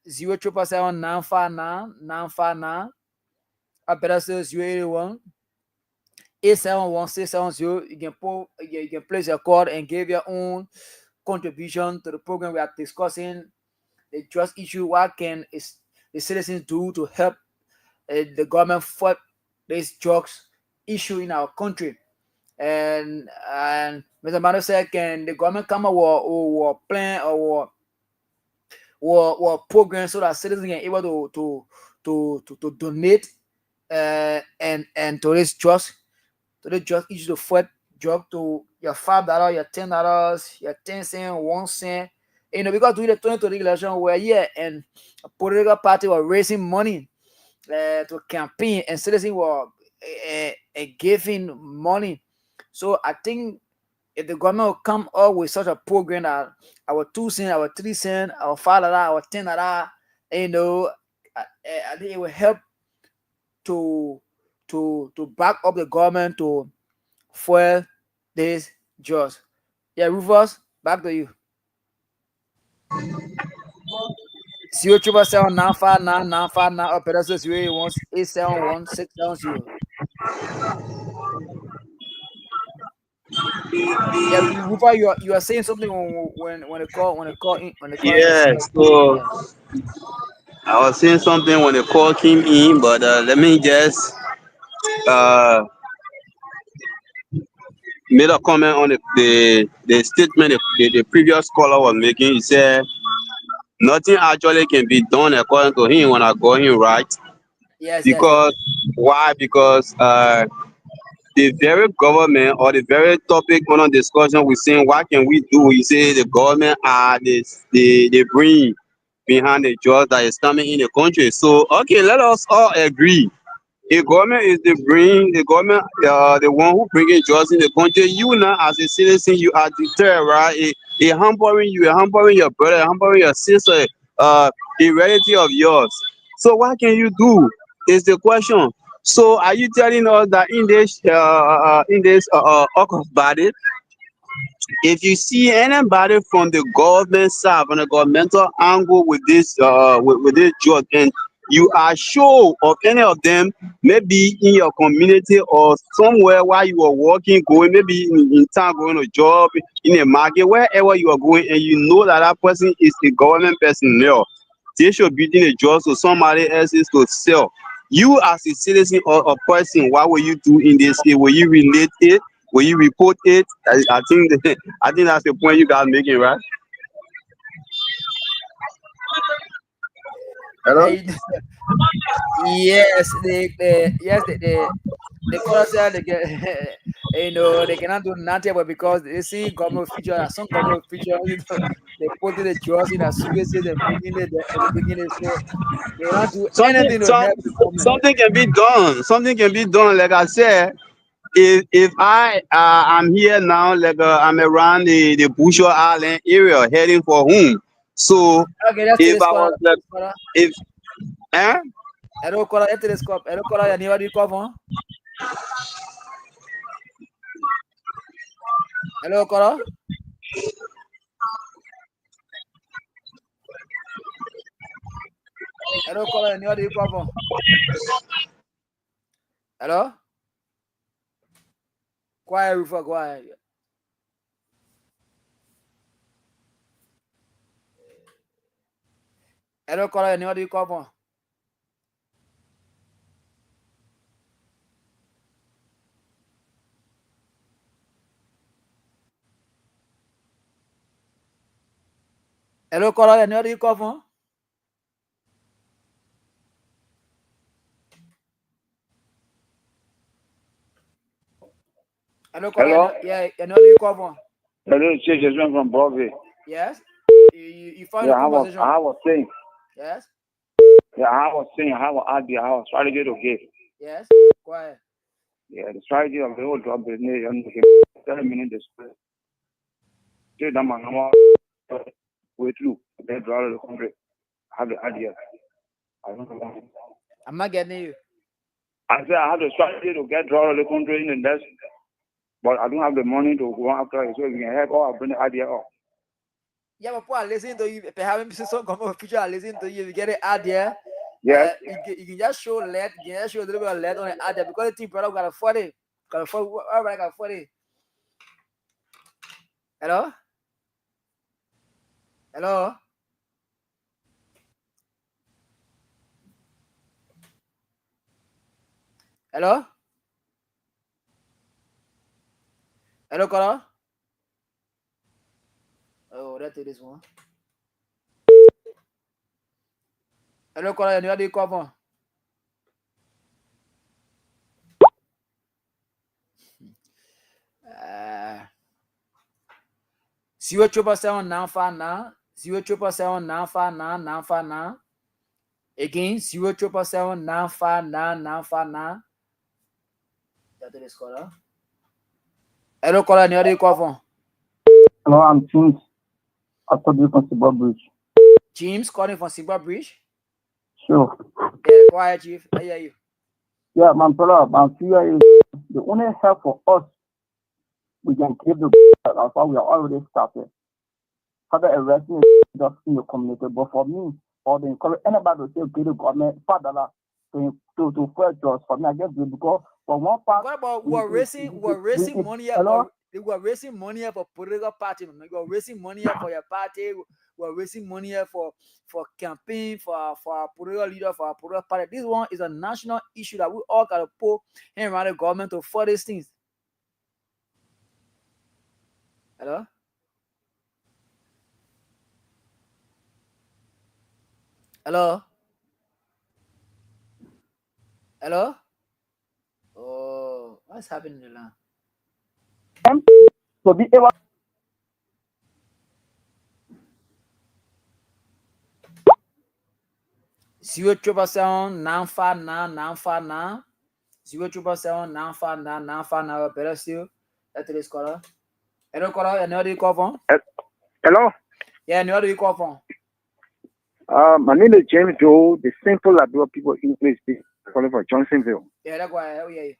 Speaker 1: 0777959 or better say 081 871 670. You can place your card and give your own contribution to the program we are discussing. The just issue, what can the citizens do to help the government fight this drugs issue in our country? And Mr. Mano said, can the government come up with plan or program so that citizens can able to donate and to this drugs issue to fight drug to your $5, your $10, your 10 cent, 1 cent. Because during the 2020 election, where and a political party were raising money to campaign, and citizens were giving money. So I think if the government will come up with such a program that our 2 cent, our 3 cent, our $5, our $10, I think it will help to back up the government to fuel this just. Yeah, Rufus, back to you. 0777959 operator 081 871 670. Yeah, before you are saying something when the call in
Speaker 6: Yeah, so
Speaker 1: yeah.
Speaker 6: I was saying something when the call came in, but let me just uh made a comment on the statement the previous caller was making. He said nothing actually can be done according to him when I got him right.
Speaker 1: Yes, yes, yes.
Speaker 6: Because why? Because the very government or the very topic under discussion we're saying what can we do? He say the government are the brain behind the jobs that is coming in the country. So okay, let us all agree. The government is the brain, the government, the one who bringing jobs in the country. You now, as a citizen, you are deterred, right? It hampering you, it hampering your brother, it hampering your sister, a relative of yours. So what can you do? Is the question. So are you telling us that in this AUKUS body, if you see anybody from the government side, from the governmental angle with this judge, and you are sure of any of them, maybe in your community or somewhere while you are working, going, maybe in town, going to job, in a market, wherever you are going, and you know that that person is a government personnel, they should be doing a job so somebody else is to sell. You as a citizen or a person, what will you do in this case? Will you relate it? Will you report it? I think I think that's the point you guys making, right? Hello?
Speaker 1: Hey, yes, the caller said they get they cannot do nothing but because they see government feature some government feature they put in the jaws in as soon as they bringing it at the beginning, so they don't do
Speaker 6: Something
Speaker 1: anything to
Speaker 6: some,
Speaker 1: help the government.
Speaker 6: something can be done. Something can be done. Like I said, if I am here now, like I'm around the Bushel Island area heading for home. So
Speaker 1: Okay, let's take
Speaker 6: if
Speaker 1: this
Speaker 6: I
Speaker 1: caller.
Speaker 6: was like if eh?
Speaker 1: Hello caller, let's take this call. Hello caller, you never do call for? Hello caller. Hello caller, you never do call for? Hello? Quiet, Rufa, quiet. Hello caller, you never do call for? Hello caller, you never do call for? Hello caller,
Speaker 9: Hello?
Speaker 1: you never do call for?
Speaker 9: Hello, it's Jasmine from Broadway.
Speaker 1: Yes? You find
Speaker 9: Yeah,
Speaker 1: the conversation.
Speaker 9: I was saying,
Speaker 1: Yes?
Speaker 9: I have an idea, I was strategy to give.
Speaker 1: Yes? Quiet.
Speaker 9: Yeah, the strategy of the whole job business, and 7 minutes display. Say that man, way through, they draw the country. I have the idea. I don't know.
Speaker 1: I'm not getting you.
Speaker 9: I said I have the strategy to get draw the country in the desk, but I don't have the money to go after it. So if you can help, I'll bring the idea up.
Speaker 1: Yeah, but people are listening to you. Perhaps some government official are listening to you. If you get it out there,
Speaker 9: Yes?
Speaker 1: you can just show lead. You can just show a little bit of lead on it out there because the team brother got a 40. Got a 40. Everybody got 40. Hello? Hello? Hello? Hello, caller? Oh, that's this one. Hello, caller. You know the call for? Uh, 07779 07779 Again, 07779 That's this caller. Hello, caller. You know the call for?
Speaker 9: Hello, I'm James. I thought you from Civic Bridge.
Speaker 1: James calling from Civic Bridge.
Speaker 9: Sure.
Speaker 1: Yeah, quiet, Chief. I hear you.
Speaker 9: Yeah, my brother, my fear is the only help for us we can give the that's why we are already started. Father arresting just in the community. But for me, or the encourage anybody to say okay, the government father to fight just for me, I guess because for one part
Speaker 1: What about
Speaker 9: we
Speaker 1: we're raising money?
Speaker 9: hello?
Speaker 1: They were raising money here for political party. You were raising money here for your party. We are raising money here for campaign, for our political leader, for our political party. This one is a national issue that we all got to put in around the government to for these things. Hello? Hello? Hello? Oh, what's happening in the land?
Speaker 9: To be able
Speaker 1: Zero triple seven 959 959 0 triple 7 959 959. Better still, that's today's caller. Hello, caller. And do you call from?
Speaker 9: Hello.
Speaker 1: Yeah, and do you call from?
Speaker 9: My name is James Joe, the simple Labrador people English calling from Johnsonville.
Speaker 1: Yeah, that's why. Oh, yeah.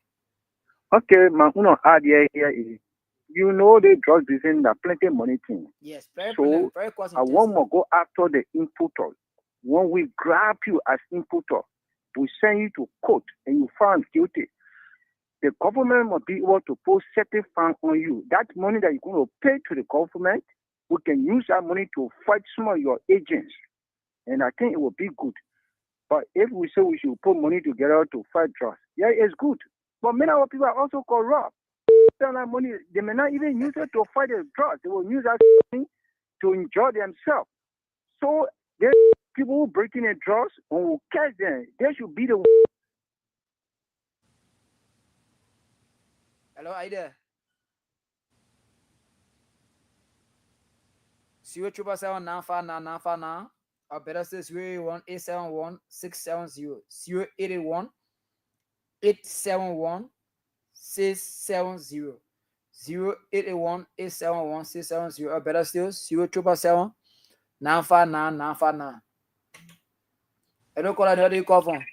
Speaker 9: Okay, my own idea here is, you know, the drug business that plenty money thing.
Speaker 1: Yes, very
Speaker 9: so
Speaker 1: very cost
Speaker 9: I want to go after the importer. When we grab you as importer, we send you to court and you found guilty. The government must be able to put certain fine on you. That money that you're going to pay to the government, we can use that money to fight some of your agents. And I think it will be good. But if we say we should put money together to fight drugs, yeah, it's good. But many of our people are also corrupt. That money, they may not even use it to fight the drugs. They will use that money to enjoy themselves. So there's people who break in the drugs and will catch them. They should be the.
Speaker 1: Hello, are you there? 0 triple 7 959 959. Or better say 081 871 670. 081 871 670. 081 871 670. Or better still 0 triple 7 959 959. Hello, caller. Where do you call from?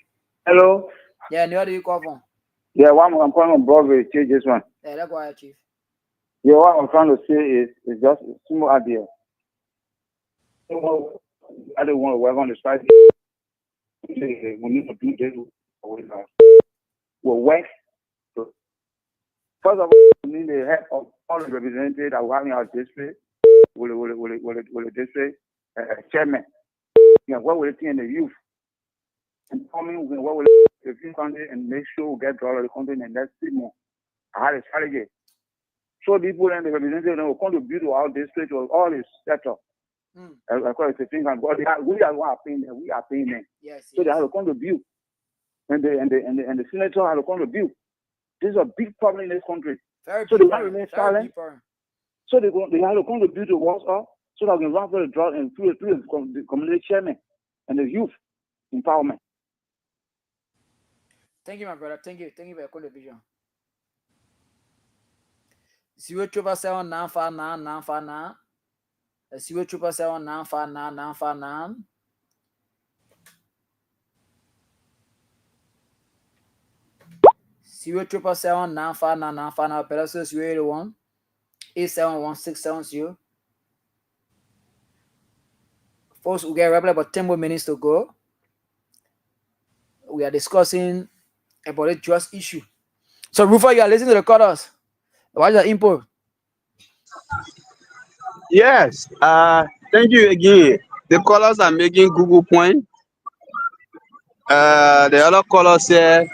Speaker 9: Hello.
Speaker 1: Yeah, where do you call from?
Speaker 9: Yeah, I'm calling from Broadway. Change this one.
Speaker 1: Yeah, that's why, Chief.
Speaker 9: Yeah, what I'm trying to say is just a small idea. So, I don't want to work on the side. We need to do this. We'll work. First of all, we need the help of all the representatives that we have in our district, with the district chairman. You know, what we're in the youth. And coming, we can work with the youth country and make sure we get all of the country in the next 3 months. I had a strategy. So people and the representatives will contribute to our district with all this setup. Of course, it's a thing, but we are paying them. We are paying them.
Speaker 1: Yes,
Speaker 9: so they have to contribute, and the senator have to contribute. This is a big problem in this country.
Speaker 1: Very
Speaker 9: so
Speaker 1: big
Speaker 9: they have to remain
Speaker 1: problem.
Speaker 9: silent. So they have to contribute to what's up, so that we can run for the drought and through the community chairman and the youth empowerment.
Speaker 1: Thank you, my brother. Thank you for your contribution. 0 triple 7 959 959. 0 triple 7 959 959. Zero triple 7 959 959. Better say 081 871 670. Folks, we get roughly about 10 more minutes to go. We are discussing about the drugs issue. So, Rufa, you are listening to the callers. What is the input?
Speaker 6: Yes. Thank you again. The callers are making Google point. The other caller said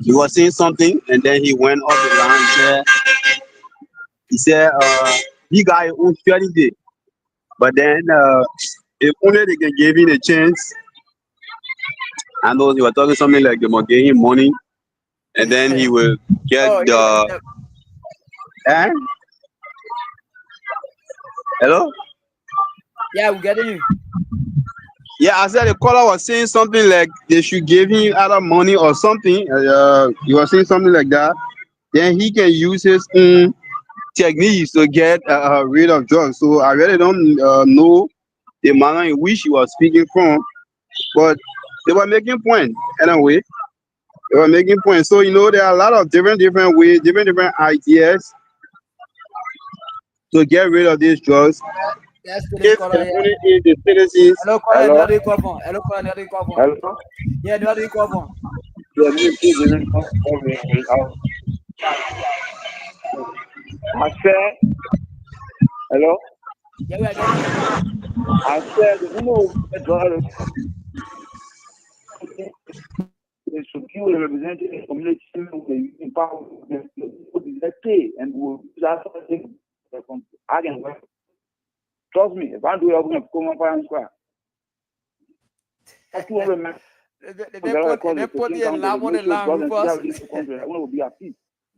Speaker 6: he was saying something, and then he went off the line. He said he got his own strategy, but then if only they can give him a chance. I know he was talking something like they must give him money, and then he will get the. Eh? Hello?
Speaker 1: Yeah, we're getting you.
Speaker 6: Yeah, I said the caller was saying something like they should give him either money or something. He was saying something like that. Then he can use his own techniques to get rid of drugs. So I really don't know the manner in which he was speaking from, but they were making point anyway. They were making points. So there are a lot of different ways, different ideas to get rid of these drugs.
Speaker 1: Yes,
Speaker 6: If the citizens.
Speaker 1: Hello, caller. Where do you call from? Hello, caller. Where do you call from?
Speaker 9: Hello.
Speaker 1: Yeah, where do you call from?
Speaker 9: I said, hello?
Speaker 1: Yeah, we are getting you.
Speaker 9: I said, you know, the secure representing community in power let's say and we'll that's something I can work. Trust me, if I do it, I'm gonna come up and square. I can't remember.
Speaker 1: They put the lab on the line, Rufus.
Speaker 9: I want to be at peace.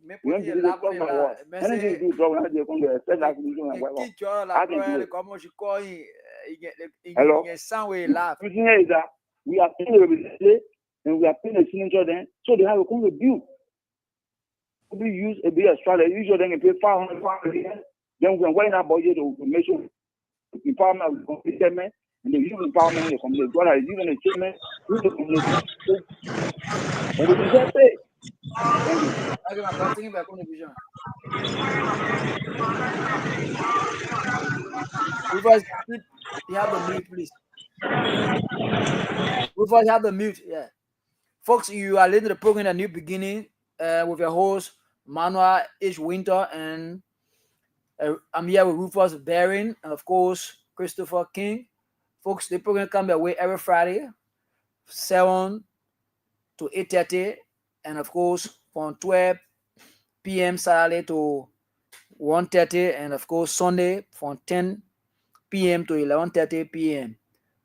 Speaker 1: They
Speaker 9: You
Speaker 1: put
Speaker 9: don't
Speaker 1: the
Speaker 9: believe
Speaker 1: lab
Speaker 9: it,
Speaker 1: on
Speaker 9: trust
Speaker 1: the
Speaker 9: my
Speaker 1: line.
Speaker 9: word. Anything you do, trouble, I just come to expect that you do my
Speaker 1: Qui
Speaker 9: work.
Speaker 1: gioca la
Speaker 9: I can do
Speaker 1: prova,
Speaker 9: it.
Speaker 1: come si coi,
Speaker 9: Hello?
Speaker 1: in some way laugh.
Speaker 9: The thing is that we are paying the representative and we are paying the signature then, so they have a come with you. We use a bit extra, they usually then pay 500 pounds. Then we can wait that budget to make sure empowerment of the complete statement and the use empowerment in the community. God has given a statement with the community. So, and we deserve pay. Thank you.
Speaker 1: Okay, my brother, thinking back on the vision. Rufus, you have the mute, please. Rufus, you have the mute, yeah. Folks, you are leading the program A New Beginning with your host, Manuel H. Winter, and I'm here with Rufus Baring, and of course, Christopher King. Folks, the program comes your way every Friday, 7 to 8:30, and of course, from 12 p.m. Saturday to 1:30, and of course, Sunday from 10 p.m. to 11:30 p.m.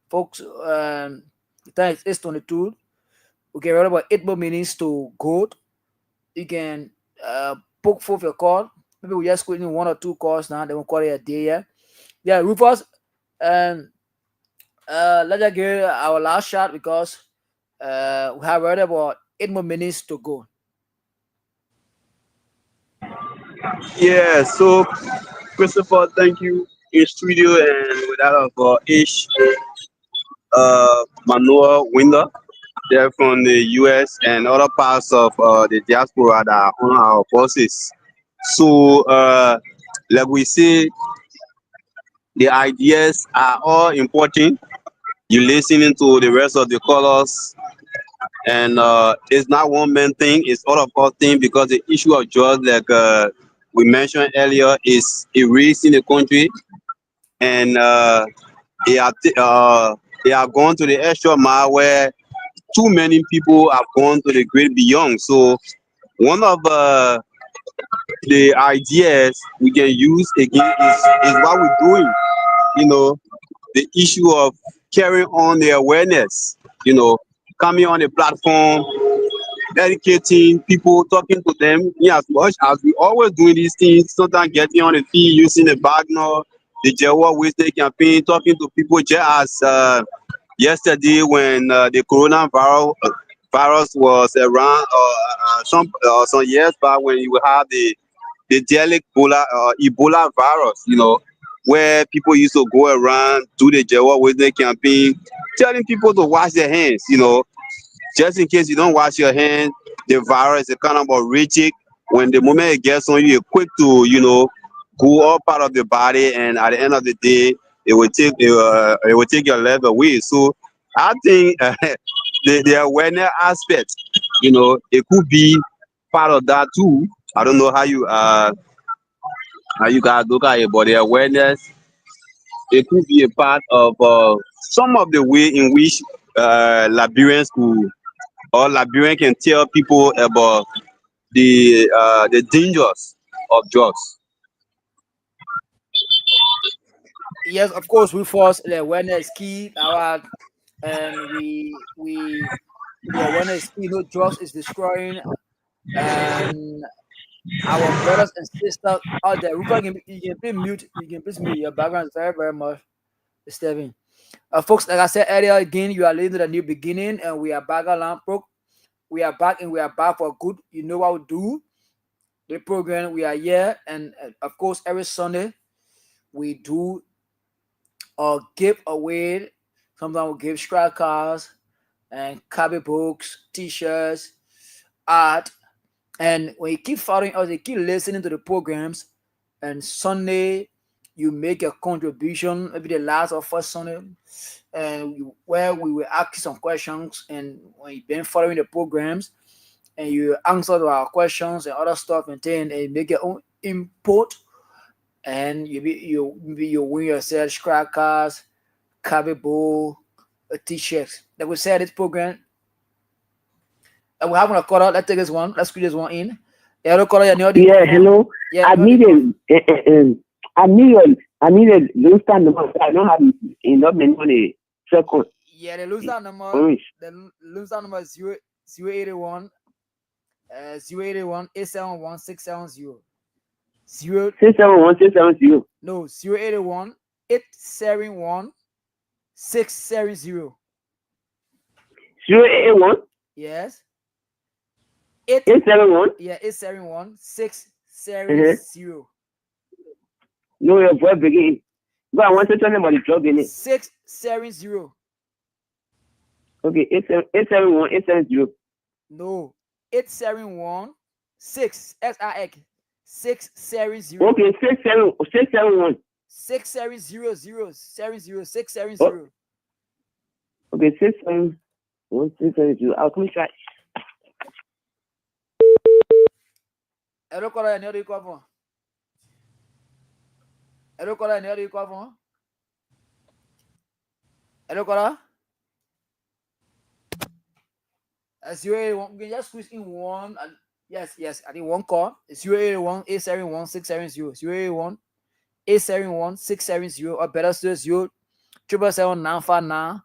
Speaker 1: Folks, the time is 8:22. We get around about 8 more minutes to go. You can book forth your call. Maybe we just squeeze in 1 or 2 calls now. Then we'll call it a day. Yeah, Rufus. Um, let's just get our last shot because we have around about 8 more minutes to go.
Speaker 6: Yeah, so Christopher, thank you in studio and with that of Ish Manoa Winder. They're from the US and other parts of the diaspora that are on our forces. So, like we say, the ideas are all important. You listening to the rest of the colors, and it's not one man thing; it's all of us thing because the issue of drugs, like we mentioned earlier, is erased in the country, and they are they are going to the extra mile where too many people have gone to the great beyond. So one of the ideas we can use again is what we're doing. You know, the issue of carrying on the awareness. You know, coming on the platform, educating people, talking to them. Yeah, as much as we always doing these things, sometimes getting on the field, using the Wagner, the Jehovah Witness campaign, talking to people just as yesterday when the coronavirus virus was around some years back when you had the deadly Ebola virus, you know, where people used to go around do the Jehovah Witness campaign, telling people to wash their hands, you know, just in case you don't wash your hands, the virus is kind of allergic. When the moment it gets on you, you're quick to, you know, go all part of the body, and at the end of the day, it will take your life away. So I think the awareness aspect, you know, it could be part of that too. I don't know how you guys look at it, but the awareness, it could be a part of some of the way in which Liberians could, or Liberian can tell people about the dangers of drugs.
Speaker 1: Yes, of course, Rufus, the awareness is key. Our and we the awareness is key. No drugs is destroying and our brothers and sisters out there. Rufus, you can please mute. You can please mute. Your background is very, very much disturbing. Folks, like I said earlier, again, you are leading a new beginning, and we are back at Lampro. We are back, and we are back for good. You know what we do. The program, we are here, and of course, every Sunday we do give away. Sometimes we give scrap cards and copy books, T-shirts, art. And when you keep following us, you keep listening to the programs, and Sunday you make a contribution, maybe the last or first Sunday, and where we will ask you some questions. And when you've been following the programs, and you answer to our questions and other stuff, and then and make your own input, and you win yourself scrap cards, coffee bowl, a t-shirt. Like we said, this program, we're having a caller. Let's take this one. Let's squeeze this one in. Hello, caller. You know the
Speaker 8: Yeah,
Speaker 1: phone.
Speaker 8: hello.
Speaker 1: Yeah,
Speaker 8: I
Speaker 1: you know the
Speaker 8: need
Speaker 1: phone.
Speaker 8: I need those kind of money. I don't have enough money. Second,
Speaker 1: Yeah, the loser number.
Speaker 8: orange.
Speaker 1: The loser number is 081 081 871 670. 0
Speaker 8: 671 670.
Speaker 1: no 081 871 670.
Speaker 8: 081
Speaker 1: Yes. 8
Speaker 8: 871.
Speaker 1: yeah 871
Speaker 8: Uh-huh.
Speaker 1: 670.
Speaker 8: No, your voice begin. Go, I want to tell them about the drug in it.
Speaker 1: 670.
Speaker 8: Okay, 871 870.
Speaker 1: No. 871 6 SIX 670.
Speaker 8: Okay, 671.
Speaker 1: 670 70
Speaker 8: Oh,
Speaker 1: 670.
Speaker 8: okay, 671 670. I'll come try.
Speaker 1: Hello, caller. You know the phone. Hello, caller. You know the phone. Hello, caller. 081. We can just squeeze in one. And yes. I think one call. 081 871 670. 081 871 670. Or better still, 777 959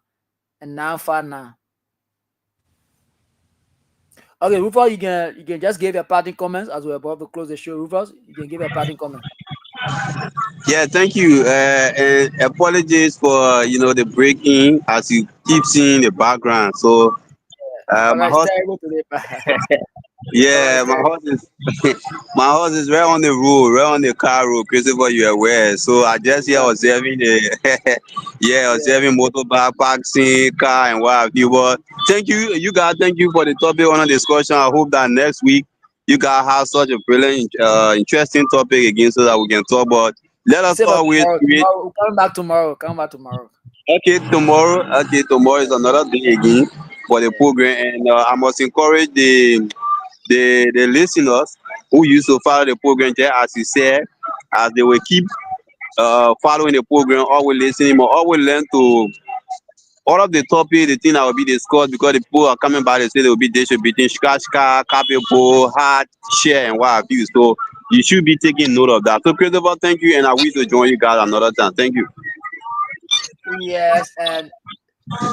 Speaker 1: and 959. Okay, Rufus, you can just give your parting comments as we're about to close the show. Rufus, you can give your parting comment.
Speaker 6: Yeah, thank you. And apologies for the breaking as you keep seeing the background. So
Speaker 1: The
Speaker 6: my
Speaker 1: background is
Speaker 6: horse,
Speaker 1: terrible today. Background is
Speaker 6: yeah, my
Speaker 1: terrible.
Speaker 6: horse is my horse is right on the road, right on the car road. Christopher, you are aware. So I just here
Speaker 1: Yeah,
Speaker 6: observing the
Speaker 1: yeah.
Speaker 6: observing motorbike, parking, car, and what have you. But thank you, you guys. Thank you for the topic on the discussion. I hope that next week you guys have such a brilliant, interesting topic again, so that we can talk about. Let us
Speaker 1: Say for
Speaker 6: start with
Speaker 1: tomorrow.
Speaker 6: create.
Speaker 1: Tomorrow, we're coming back tomorrow. Come back tomorrow.
Speaker 6: Okay, tomorrow. Okay, tomorrow is
Speaker 1: Yeah,
Speaker 6: another day again for the
Speaker 1: yeah.
Speaker 6: program, and I must encourage the listeners who used to follow the program, just as you said, as they will keep following the program, always listening, or always learn to all of the topic, the thing that will be discussed, because the people are coming by, they say they will be distributing scratch car, capable, hard, share, and what have you. So you should be taking note of that. So Christopher, thank you, and I wish to join you guys another time. Thank you.
Speaker 1: Yes, and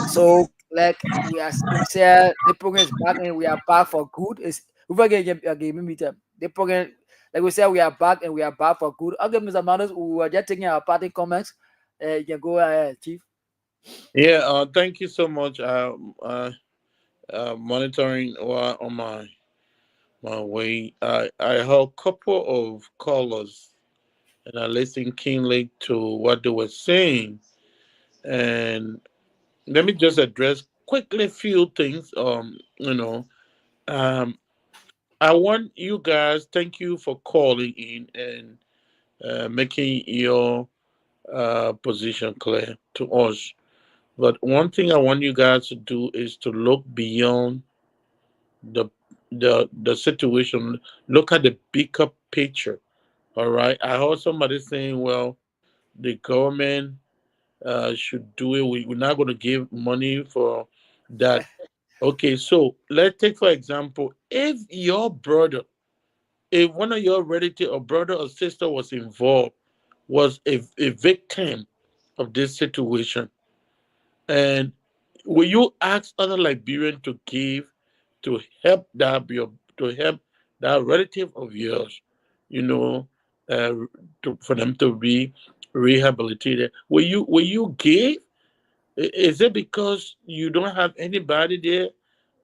Speaker 1: so like we said, the program is back and we are back for good. It's we forget again meet up. The program, like we said, we are back and we are back for good. Okay, Mr. Manos, we were just taking our parting comments. You can go ahead, Chief.
Speaker 2: Yeah, thank you so much. Monitoring on my way. I heard a couple of callers and I listened keenly to what they were saying. And let me just address quickly a few things. Um, I want you guys. Thank you for calling in and making your position clear to us. But one thing I want you guys to do is to look beyond the the situation. Look at the bigger picture. All right. I heard somebody saying, "Well, the government should do it. We're not going to give money for that." Okay, so let's take for example, if one of your relative or brother or sister was involved, was a victim of this situation, and will you ask other Liberians to give to help to help that relative of yours, you know, uh, for them to be rehabilitated? Will you give? Is it because you don't have anybody there,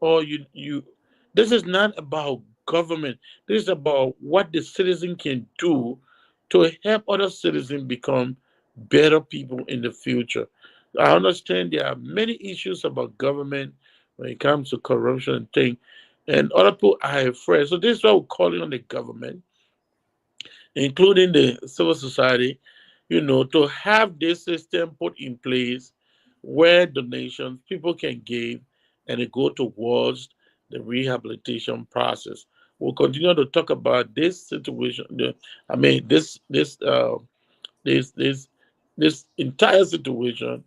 Speaker 2: or you? This is not about government. This is about what the citizen can do to help other citizens become better people in the future. I understand there are many issues about government when it comes to corruption and things, and other people are afraid. So this is why we're calling on the government, including the civil society, to have this system put in place where donations people can give and it go towards the rehabilitation process. we'll continue to talk about this situation. This this entire situation,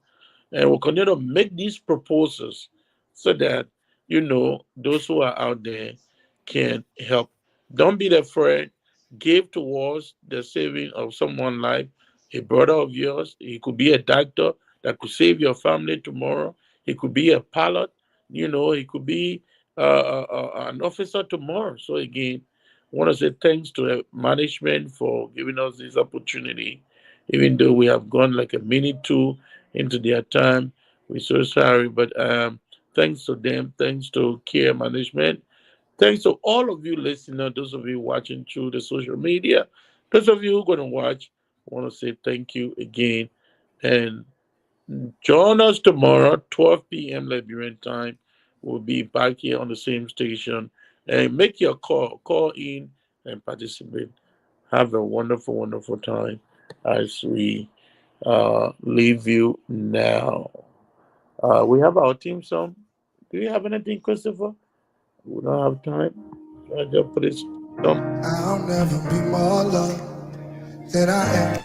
Speaker 2: and we'll continue to make these proposals so that those who are out there can help. Don't be afraid. Give towards the saving of someone's life. A brother of yours, he could be a doctor that could save your family tomorrow. He could be a pilot. He could be an officer tomorrow. So again, I want to say thanks to the management for giving us this opportunity. Even though we have gone like a minute two into their time, we're so sorry. But thanks to them, thanks to care management, thanks to all of you listeners, those of you watching through the social media, those of you who are going to watch, I want to say thank you again. And join us tomorrow, 12 p.m. Liberian time. We'll be back here on the same station. And make your call in and participate. Have a wonderful, wonderful time as we leave you now. We have our team song. Do you have anything, Christopher? We don't have time. I just put it some.
Speaker 7: I'll never be more loved than I am.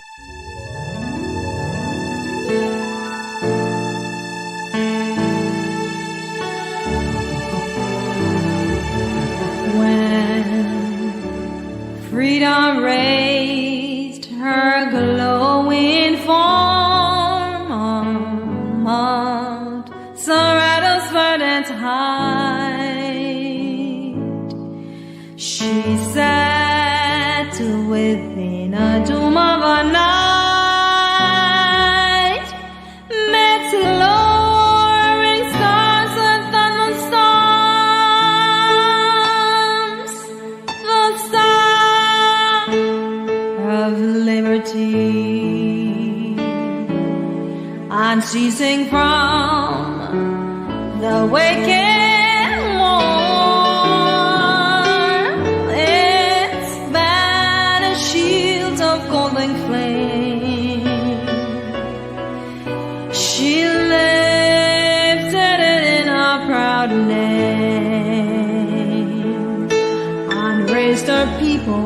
Speaker 3: When freedom raised her glowing form on Mount Sorato's verdant height, she sat within a doom of a night, met lowering stars and thunderstorms, the star of liberty, unceasing from the waking morn, its banner shield of golden flame, she lifted it in a proud name, and raised her people